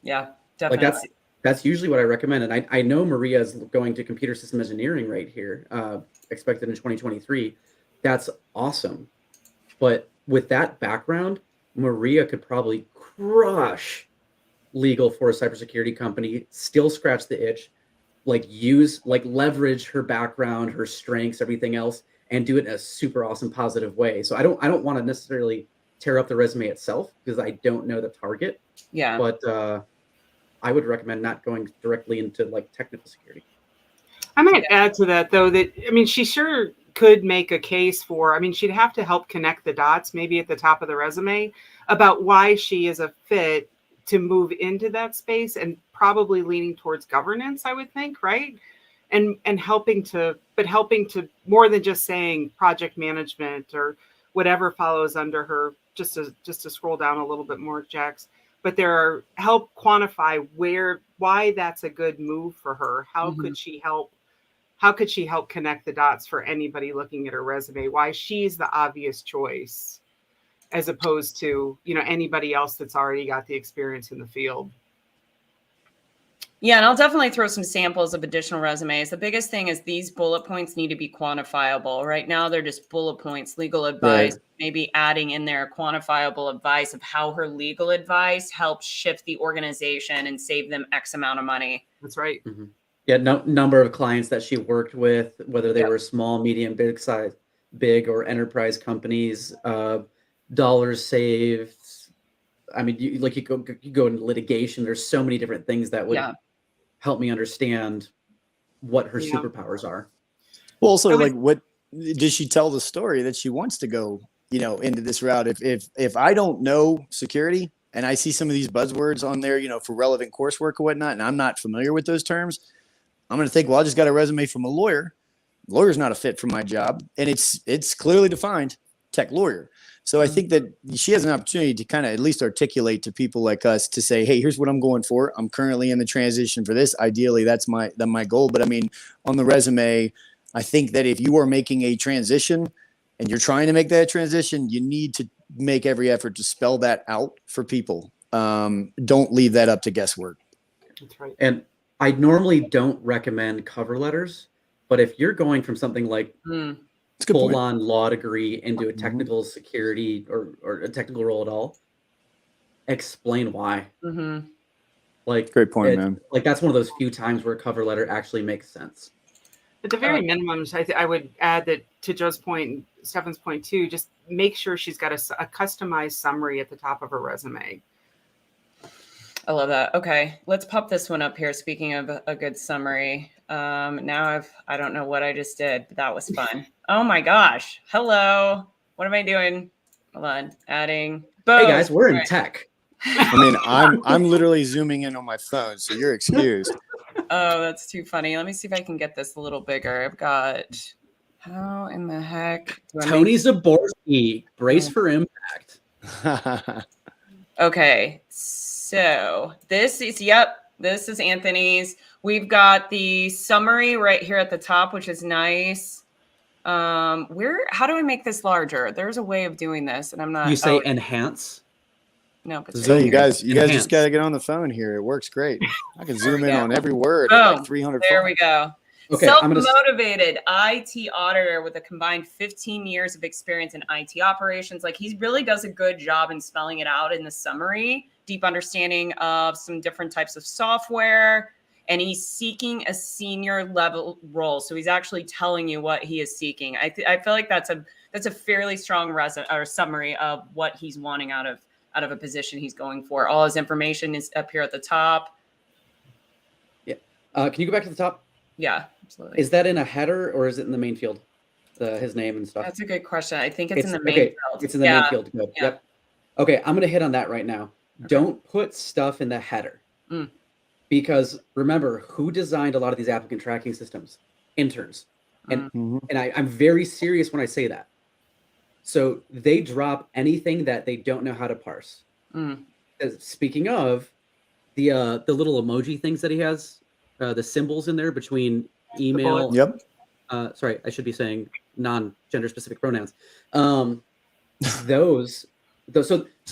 Yeah, definitely. Like that's usually what I recommend. And I know Maria is going to computer system engineering right here, expected in 2023. That's awesome. But with that background, Maria could probably crush legal for a cybersecurity company, still scratch the itch, leverage her background, her strengths, everything else, and do it in a super awesome positive way. So I don't want to necessarily tear up the resume itself because I don't know the target. Yeah. But I would recommend not going directly into technical security. I might add to that though, she sure could make a case for, she'd have to help connect the dots maybe at the top of the resume about why she is a fit to move into that space, and probably leaning towards governance, I would think, right? And helping to more than just saying project management or whatever follows under her, just to scroll down a little bit more, Jax. But help quantify why that's a good move for her. How could she help connect the dots for anybody looking at her resume? Why she's the obvious choice, as opposed to, anybody else that's already got the experience in the field. Yeah, and I'll definitely throw some samples of additional resumes. The biggest thing is these bullet points need to be quantifiable. Right now, they're just bullet points, legal advice, right. Maybe adding in there quantifiable advice of how her legal advice helps shift the organization and save them X amount of money. That's right. Mm-hmm. Yeah, number of clients that she worked with, whether they were small, medium, big or enterprise companies, dollars saved, I mean, you go into litigation. There's so many different things that would help me understand what her superpowers are. Well, also, like, what does she tell the story that she wants to go, into this route? If I don't know security and I see some of these buzzwords on there, for relevant coursework or whatnot, and I'm not familiar with those terms, I'm going to think, well, I just got a resume from a lawyer. Lawyer's not a fit for my job, and it's clearly defined, tech lawyer. So I think that she has an opportunity to kind of at least articulate to people like us to say, hey, here's what I'm going for. I'm currently in the transition for this. Ideally, that's my goal. But I mean, on the resume, I think that if you are making a transition and you're trying to make that transition, you need to make every effort to spell that out for people. Don't leave that up to guesswork. That's right. And I normally don't recommend cover letters, but if you're going from something like full-on law degree into a technical security or a technical role at all, explain why. Like, great point, man. Like, that's one of those few times where a cover letter actually makes sense. At the very minimum, I would add that to Joe's point, Stefan's point too, just make sure she's got a customized summary at the top of her resume. I love that. Okay, let's pop this one up here. Speaking of a good summary, now I don't know what I just did, but that was fun. Oh my gosh. Hello. What am I doing? Hold on. Adding. Boom. Hey guys, we're in tech. I mean, I'm literally zooming in on my phone, so you're excused. Oh, that's too funny. Let me see if I can get this a little bigger. I've got, how in the heck? Tony Zaborski, brace for impact. Okay, so this is Anthony's. We've got the summary right here at the top, which is nice. How do I make this larger? There's a way of doing this, and I'm not. You say enhance? No, but so you guys just got to get on the phone here. It works great. I can zoom in on every word. Boom. Like 300. There we go. Okay, self-motivated IT auditor with a combined 15 years of experience in IT operations. Like, he really does a good job in spelling it out in the summary. Deep understanding of some different types of software, and he's seeking a senior level role. So he's actually telling you what he is seeking. I feel like that's a fairly strong summary of what he's wanting out of a position he's going for. All his information is up here at the top. Yeah. Can you go back to the top? Yeah, absolutely. Is that in a header or is it in the main field? His name and stuff. That's a good question. I think it's in the main field. It's in the main field. Good. Yeah. Yep. Okay, I'm going to hit on that right now. Okay. Don't put stuff in the header. Because remember, who designed a lot of these applicant tracking systems? Interns. And I'm very serious when I say that. So they drop anything that they don't know how to parse. Speaking of the little emoji things that he has, the symbols in there between email. Yep. Sorry, I should be saying non-gender specific pronouns. So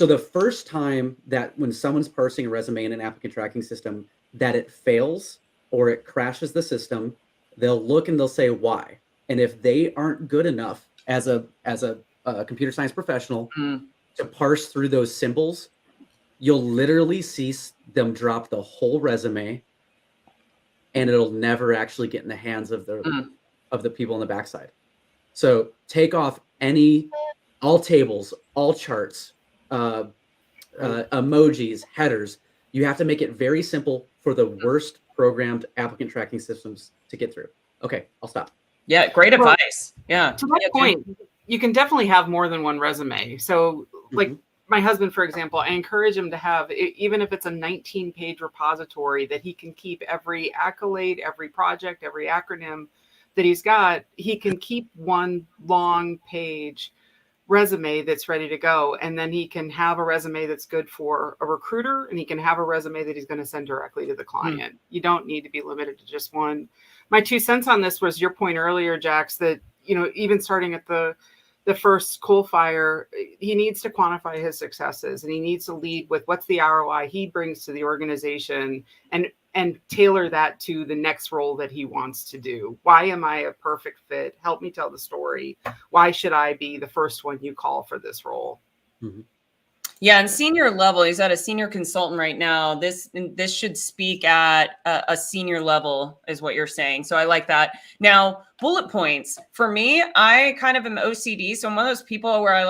the first time that when someone's parsing a resume in an applicant tracking system, that it fails or it crashes the system, they'll look and they'll say why. And if they aren't good enough as a computer science professional to parse through those symbols, you'll literally see them drop the whole resume, and it'll never actually get in the hands of the people on the backside. So take off all tables, all charts, emojis, headers. You have to make it very simple for the worst programmed applicant tracking systems to get through. Okay, I'll stop. Yeah, great advice. Yeah. To that point, you can definitely have more than one resume. So like my husband, for example, I encourage him to have, even if it's a 19-page repository, that he can keep every accolade, every project, every acronym that he's got. He can keep one long page resume that's ready to go. And then he can have a resume that's good for a recruiter, and he can have a resume that he's going to send directly to the client. You don't need to be limited to just one. My 2 cents on this was your point earlier, Jax, that, even starting at the first coal fire, he needs to quantify his successes, and he needs to lead with what's the ROI he brings to the organization, and tailor that to the next role that he wants to do. Why am I a perfect fit? Help me tell the story. Why should I be the first one you call for this role? Yeah, and senior level, he's at a senior consultant right now. This should speak at a senior level is what you're saying. So I like that. Now, bullet points. For me, I kind of am OCD. So I'm one of those people where I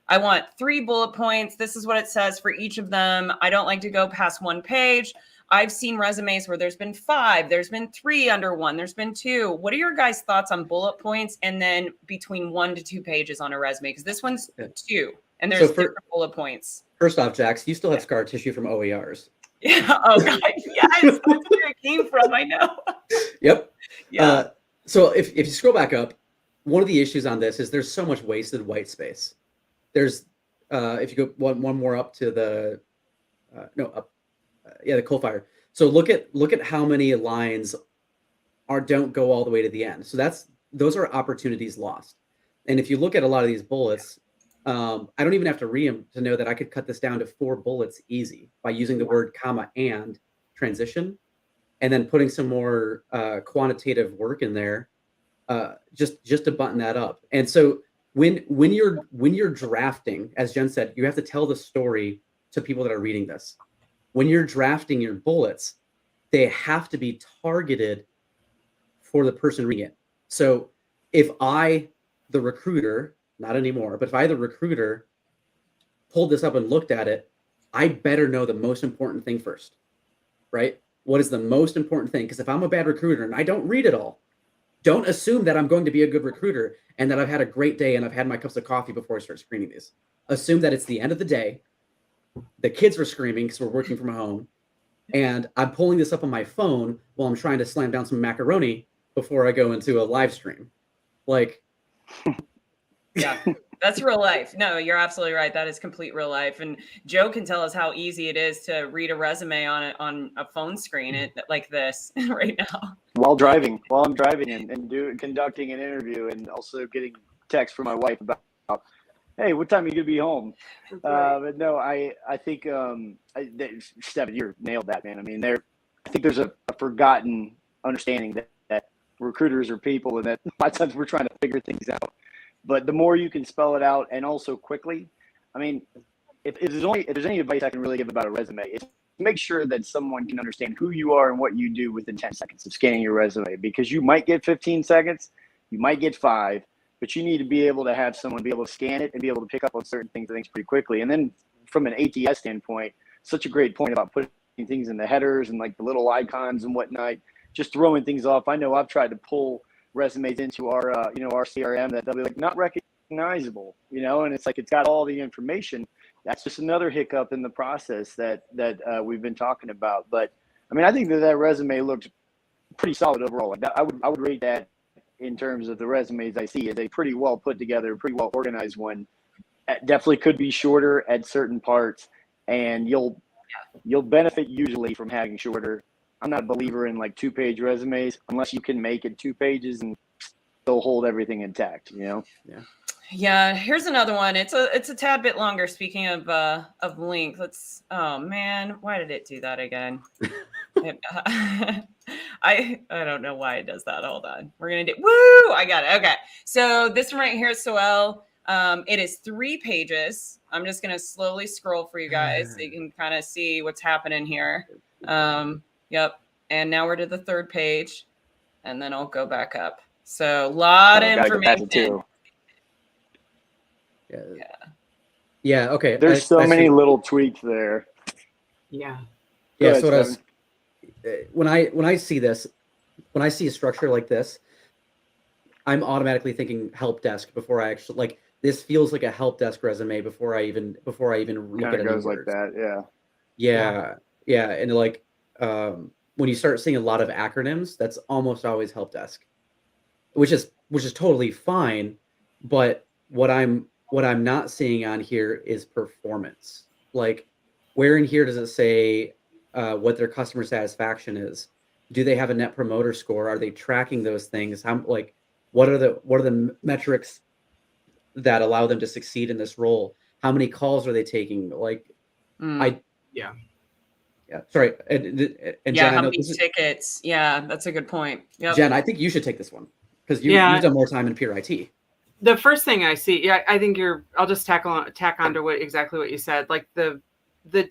I want 3 bullet points. This is what it says for each of them. I don't like to go past 1 page. I've seen resumes where there's been 5, there's been 3 under 1, there's been 2. What are your guys' thoughts on bullet points and then between 1 to 2 pages on a resume? Because this one's 2 and there's different bullet points. First off, Jax, you still have scar tissue from OERs. Yeah. Oh, God. Yes. That's where it came from. I know. Yep. Yeah. So if you scroll back up, one of the issues on this is there's so much wasted white space. There's, if you go one more up to the, the coal fire. So look at how many lines don't go all the way to the end. So those are opportunities lost. And if you look at a lot of these bullets, I don't even have to read them to know that I could cut this down to 4 bullets easy by using the word comma and transition, and then putting some more quantitative work in there, just to button that up. And so when you're drafting, as Jen said, you have to tell the story to people that are reading this. When you're drafting your bullets, they have to be targeted for the person reading it. So if I, the recruiter, not anymore, but if I, the recruiter, pulled this up and looked at it, I better know the most important thing first, right? What is the most important thing? Because if I'm a bad recruiter and I don't read it all, don't assume that I'm going to be a good recruiter and that I've had a great day and I've had my cups of coffee before I start screening these. Assume that it's the end of the day. The kids were screaming because we're working from home, and I'm pulling this up on my phone while I'm trying to slam down some macaroni before I go into a live stream. Like, yeah, that's real life. No, you're absolutely right. That is complete real life. And Joe can tell us how easy it is to read a resume on a phone screen like this right now. While I'm driving and conducting an interview, and also getting text from my wife about, hey, what time are you gonna be home? But no, I think Stephen, you nailed that, man. I mean, I think there's a forgotten understanding that recruiters are people, and that a lot of times we're trying to figure things out. But the more you can spell it out, and also quickly, I mean, if there's any advice I can really give about a resume, it's make sure that someone can understand who you are and what you do within 10 seconds of scanning your resume, because you might get 15 seconds, you might get 5, but you need to be able to have someone be able to scan it and be able to pick up on certain things pretty quickly. And then from an ATS standpoint, such a great point about putting things in the headers and like the little icons and whatnot, just throwing things off. I know I've tried to pull resumes into our our CRM that they'll be like not recognizable, and it's like it's got all the information. That's just another hiccup in the process that we've been talking about. But I mean, I think that resume looks pretty solid overall. Like I would rate that in terms of the resumes I see as a pretty well put together, pretty well organized one. It definitely could be shorter at certain parts, and you'll benefit usually from having shorter. I'm not a believer in like 2-page resumes unless you can make it 2 pages and still hold everything intact, Yeah. Yeah. Here's another one. It's a tad bit longer. Speaking of length, oh man, why did it do that again? I don't know why it does that. Hold on. We're going to do, woo! I got it. Okay. So this one right here is it is 3 pages. I'm just going to slowly scroll for you guys so you can kind of see what's happening here. Yep. And now we're to the 3rd page, and then I'll go back up. So a lot of information. Yeah. Okay. There's so many little tweaks there. Yeah. Yeah. So when I see this, when I see a structure like this, I'm automatically thinking help desk before I actually like. This feels like a help desk resume before I even look at it. Goes like that. Yeah. And like when you start seeing a lot of acronyms, that's almost always help desk, which is totally fine. But what I'm not seeing on here is performance. Like, where in here does it say what their customer satisfaction is? Do they have a net promoter score? Are they tracking those things? What are the metrics that allow them to succeed in this role? How many calls are they taking? Sorry. And Jen, how many tickets? Yeah, that's a good point. Yep. Jen, I think you should take this one because you've done more time in pure IT. The first thing I see, I think I'll just tack on to exactly what you said. Like the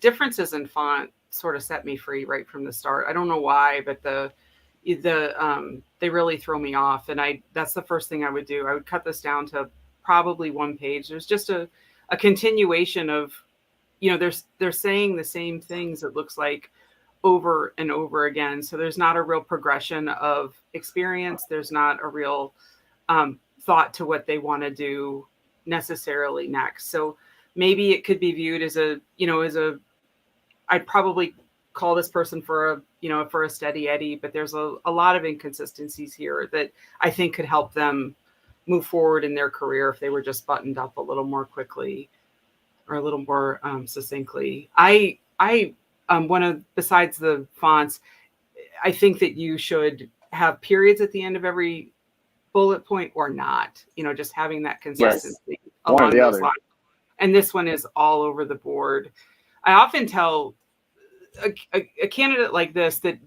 differences in font sort of set me free right from the start. I don't know why, but they really throw me off. And that's the first thing I would do. I would cut this down to probably 1 page. There's just a a continuation of, they're saying the same things, it looks like, over and over again. So there's not a real progression of experience. There's not a real thought to what they want to do necessarily next. So maybe it could be viewed as I'd probably call this person for a steady Eddie, but there's a lot of inconsistencies here that I think could help them move forward in their career if they were just buttoned up a little more quickly or a little more succinctly. Besides the fonts, I think that you should have periods at the end of every bullet point or not, just having that consistency along those lines. And this one is all over the board. I often tell a candidate like this that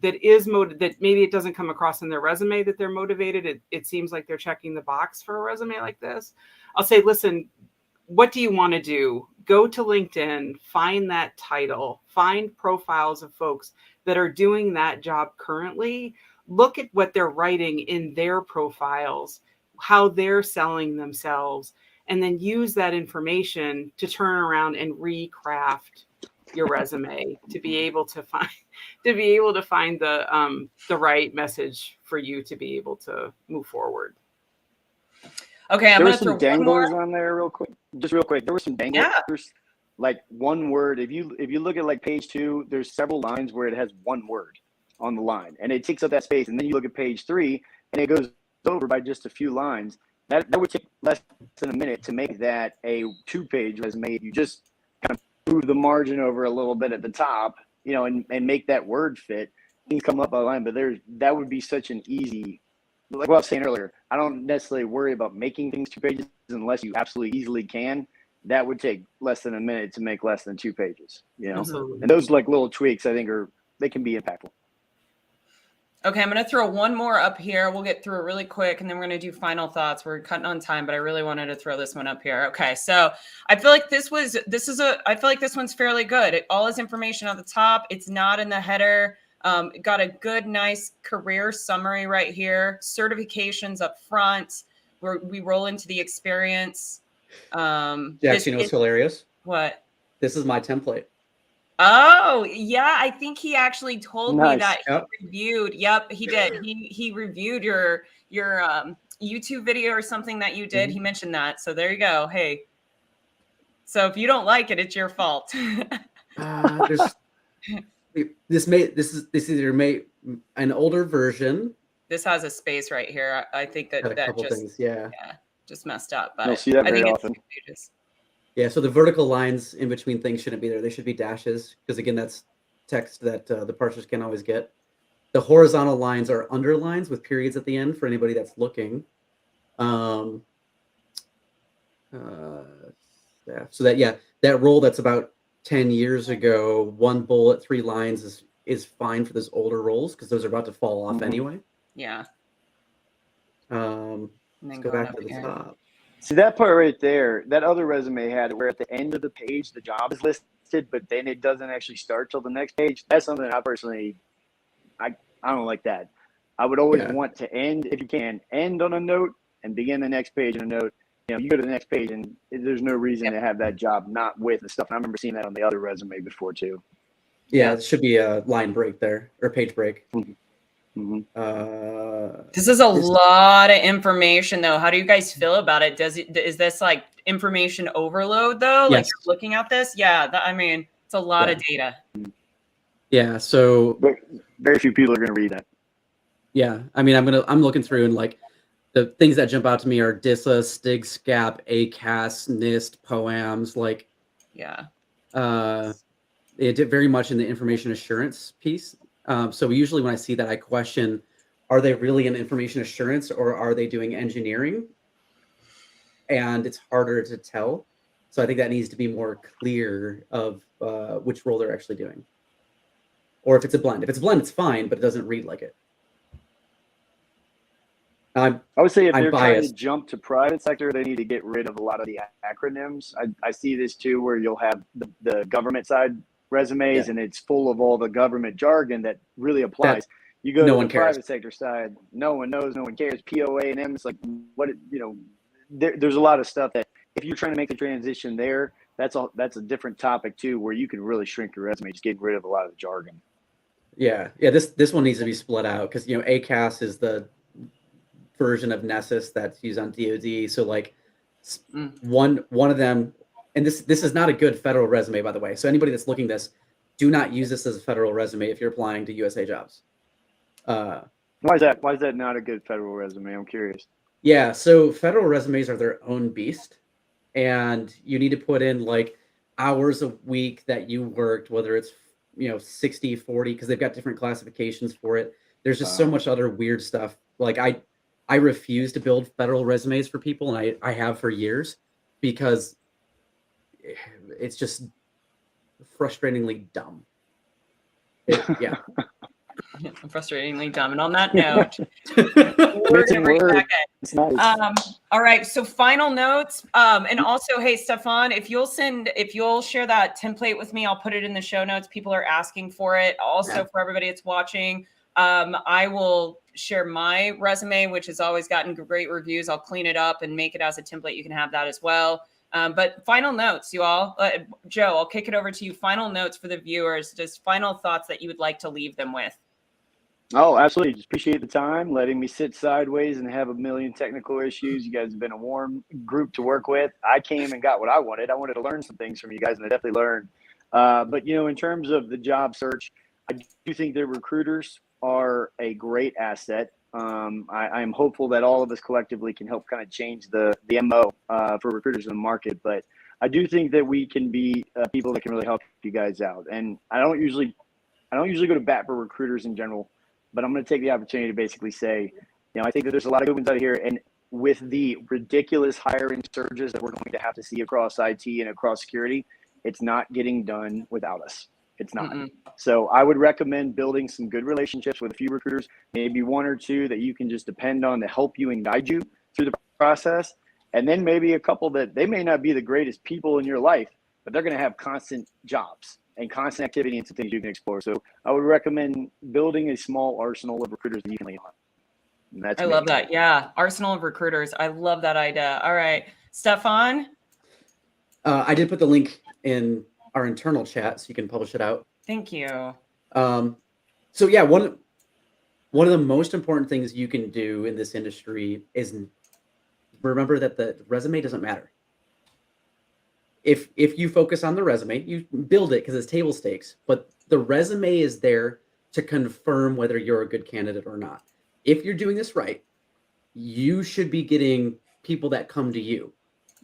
maybe it doesn't come across in their resume that they're motivated. It seems like they're checking the box for a resume like this. I'll say, listen, what do you want to do? Go to LinkedIn, find that title, find profiles of folks that are doing that job currently. Look at what they're writing in their profiles, how they're selling themselves, and then use that information to turn around and recraft your resume to be able to find the right message for you to be able to move forward. Okay, I'm going to throw danglers on there real quick. There were some danglers. Yeah. Like one word. If you look at like page 2, there's several lines where it has one word on the line, and it takes up that space. And then you look at page 3, and it goes over by just a few lines. That would take less than a minute to make that a 2-page resume. If you just kind of move the margin over a little bit at the top, and make that word fit. Things come up by line, but that would be such an easy. Like what I was saying earlier, I don't necessarily worry about making things 2 pages unless you absolutely easily can. That would take less than a minute to make less than 2 pages, Absolutely. And those like little tweaks, I think they can be impactful. Okay, I'm going to throw one more up here. We'll get through it really quick, and then we're going to do final thoughts. We're cutting on time, but I really wanted to throw this one up here. Okay, so I feel like this one's fairly good. It all has information at the top. It's not in the header. Got a good, nice career summary right here. Certifications up front. We roll into the experience. Jax, you know what's hilarious? What? This is my template. Oh, yeah. I think he actually told me that Yep. he reviewed. Yep, he did. He reviewed your YouTube video or something that you did. Mm-hmm. He mentioned that. So there you go. Hey. So if you don't like it, it's your fault. This is either made an older version. This has a space right here. I think that just messed up. But you'll see that very often. Yeah, so the vertical lines in between things shouldn't be there. They should be dashes because, again, that's text that the parsers can't always get. The horizontal lines are underlines with periods at the end for anybody that's looking. So that role that's about 10 years ago, 1 bullet, 3 lines is fine for those older roles because those are about to fall off anyway. Yeah. Let's go back to the top. See that part right there, that other resume had where at the end of the page, the job is listed, but then it doesn't actually start till the next page. That's something I personally, I don't like that. I would always want to end, if you can, end on a note and begin the next page on a note. You go to the next page and there's no reason to have that job not with the stuff. And I remember seeing that on the other resume before too. Yeah, it should be a line break there or page break. Mm-hmm. This is a lot of information, though. How do you guys feel about it? Is this like information overload, though? Yes. Like you're looking at this? Yeah, it's a lot of data. Yeah, so very few people are going to read that. Yeah, I mean, I'm looking through and like the things that jump out to me are DISA, STIG, SCAP, ACAS, NIST, POAMs, like it did very much in the information assurance piece. So usually when I see that, I question, are they really in information assurance or are they doing engineering? And it's harder to tell. So I think that needs to be more clear of which role they're actually doing. Or if it's a blend. If it's a blend, it's fine, but it doesn't read like it. I would say if they're trying to jump to private sector, they need to get rid of a lot of the acronyms. I see this too, where you'll have the government side resumes and it's full of all the government jargon that really applies. You go to the private sector side, no one knows, no one cares. POA and M, it's like there's a lot of stuff that if you're trying to make the transition there, that's a different topic too, where you can really shrink your resume, just getting rid of a lot of the jargon. Yeah. This one needs to be split out because ACAS is the version of Nessus that's used on DoD. So like one of them, and this is not a good federal resume, by the way. So anybody that's looking at this, do not use this as a federal resume if you're applying to USA jobs. Why is that not a good federal resume? I'm curious. Yeah, so federal resumes are their own beast, and you need to put in like hours a week that you worked, whether it's 60, 40, because they've got different classifications for it. There's just so much other weird stuff. Like I refuse to build federal resumes for people, and I have for years, because it's just frustratingly dumb. Yeah. Frustratingly dumb. And on that note, we're going to bring back in. Nice. All right. So final notes. And also, hey, Stefan, if you'll share that template with me, I'll put it in the show notes. People are asking for it. Also, for everybody that's watching, I will share my resume, which has always gotten great reviews. I'll clean it up and make it as a template. You can have that as well. But final notes, you all. Joe, I'll kick it over to you. Final notes for the viewers, just final thoughts that you would like to leave them with. Oh, absolutely. Just appreciate the time, letting me sit sideways and have a million technical issues. You guys have been a warm group to work with. I came and got what I wanted. I wanted to learn some things from you guys, and I definitely learned. But, in terms of the job search, I do think that recruiters are a great asset. I am hopeful that all of us collectively can help kind of change the MO for recruiters in the market. But I do think that we can be people that can really help you guys out. And I don't usually go to bat for recruiters in general. But I'm going to take the opportunity to basically say, I think that there's a lot of good ones out here. And with the ridiculous hiring surges that we're going to have to see across IT and across security, it's not getting done without us. It's not. So I would recommend building some good relationships with a few recruiters, maybe one or two that you can just depend on to help you and guide you through the process. And then maybe a couple that they may not be the greatest people in your life, but they're going to have constant jobs and constant activity and some things you can explore. So I would recommend building a small arsenal of recruiters that you can lean on. I love that. Yeah. Arsenal of recruiters. I love that idea. All right. Stefan? I did put the link in our internal chat so you can publish it out. Thank you. So yeah, one of the most important things you can do in this industry is remember that the resume doesn't matter. If you focus on the resume, you build it because it's table stakes, but the resume is there to confirm whether you're a good candidate or not. If you're doing this right, you should be getting people that come to you.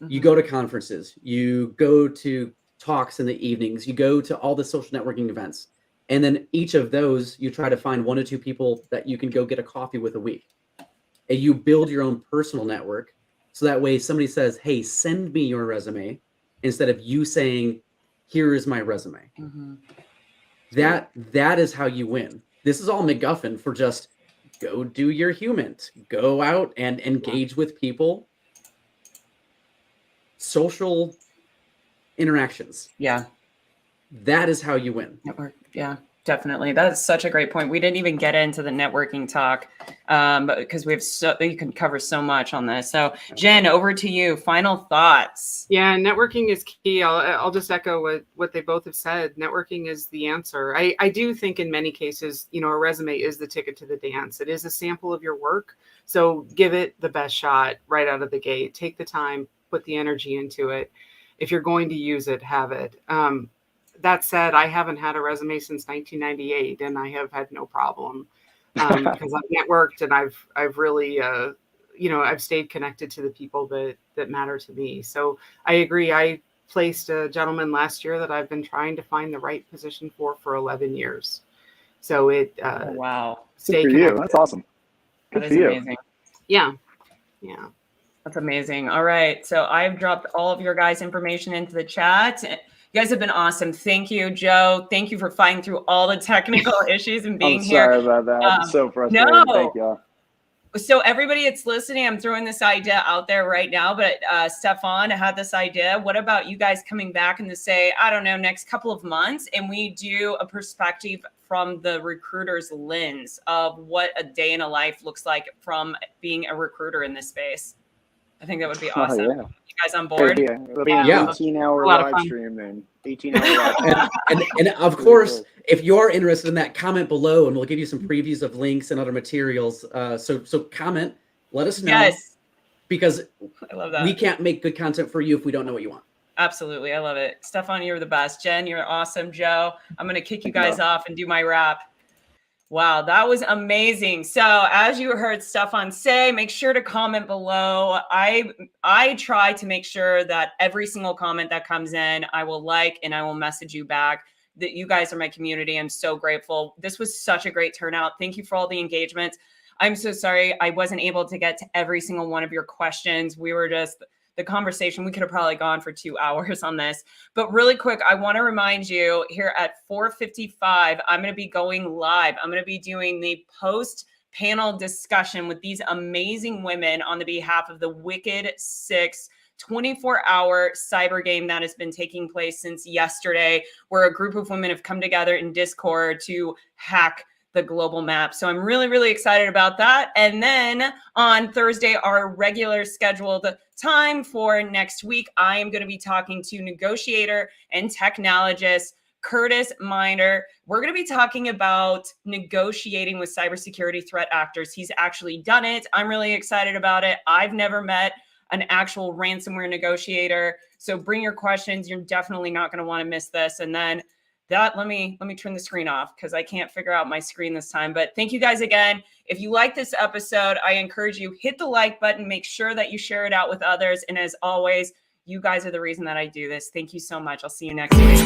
You go to conferences, you go to talks in the evenings, you go to all the social networking events. And then each of those, you try to find 1 or 2 people that you can go get a coffee with a week. And you build your own personal network. So that way somebody says, hey, send me your resume, instead of you saying, here is my resume. That is how you win. This is all MacGuffin for just go do your human, go out and engage with people. Social interactions. Yeah. That is how you win. Network. Yeah, definitely. That's such a great point. We didn't even get into the networking talk, because you can cover so much on this. So Jen, over to you. Final thoughts. Yeah, networking is key. I'll just echo what they both have said. Networking is the answer. I do think in many cases, a resume is the ticket to the dance. It is a sample of your work. So give it the best shot right out of the gate. Take the time, put the energy into it. If you're going to use it, have it. That said, I haven't had a resume since 1998, and I have had no problem because I've networked and I've really, I've stayed connected to the people that matter to me. So I agree. I placed a gentleman last year that I've been trying to find the right position for 11 years. So wow. Stay connected. That's awesome. That is amazing. Yeah. That's amazing. All right. So I've dropped all of your guys' information into the chat. You guys have been awesome. Thank you, Joe. Thank you for fighting through all the technical issues and being here. Sorry about that. I'm so frustrated. No. Thank y'all. So everybody that's listening, I'm throwing this idea out there right now, but Stefan had this idea. What about you guys coming back in next couple of months, and we do a perspective from the recruiter's lens of what a day in a life looks like from being a recruiter in this space? I think that would be awesome. Oh, yeah. You guys on board? Yeah, it'll be an 18-hour live stream then. 18-hour live stream. And of course, if you're interested in that, comment below, and we'll give you some previews of links and other materials. So comment, let us know. Yes. Because I love that. We can't make good content for you if we don't know what you want. Absolutely. I love it. Stefan, you're the best. Jen, you're awesome. Joe, I'm going to kick you guys off and do my wrap. Wow, that was amazing. So as you heard Stefan say, make sure to comment below. I try to make sure that every single comment that comes in, I will like and I will message you back. That you guys are my community. I'm so grateful. This was such a great turnout. Thank you for all the engagements. I'm so sorry I wasn't able to get to every single one of your questions. We were just... the conversation, we could have probably gone for 2 hours on this. But really quick, I want to remind you here at 4:55, I'm going to be going live. I'm going to be doing the post-panel discussion with these amazing women on the behalf of the Wicked 6 24-hour cyber game that has been taking place since yesterday, where a group of women have come together in Discord to hack the global map. So I'm really, really excited about that. And then on Thursday, our regular scheduled time for next week, I am going to be talking to negotiator and technologist Curtis Miner. We're going to be talking about negotiating with cybersecurity threat actors. He's actually done it. I'm really excited about it. I've never met an actual ransomware negotiator. So bring your questions. You're definitely not going to want to miss this. And then let me turn the screen off because I can't figure out my screen this time. But thank you guys again. If you like this episode, I encourage you, hit the like button, make sure that you share it out with others. And as always, you guys are the reason that I do this. Thank you so much. I'll see you next week.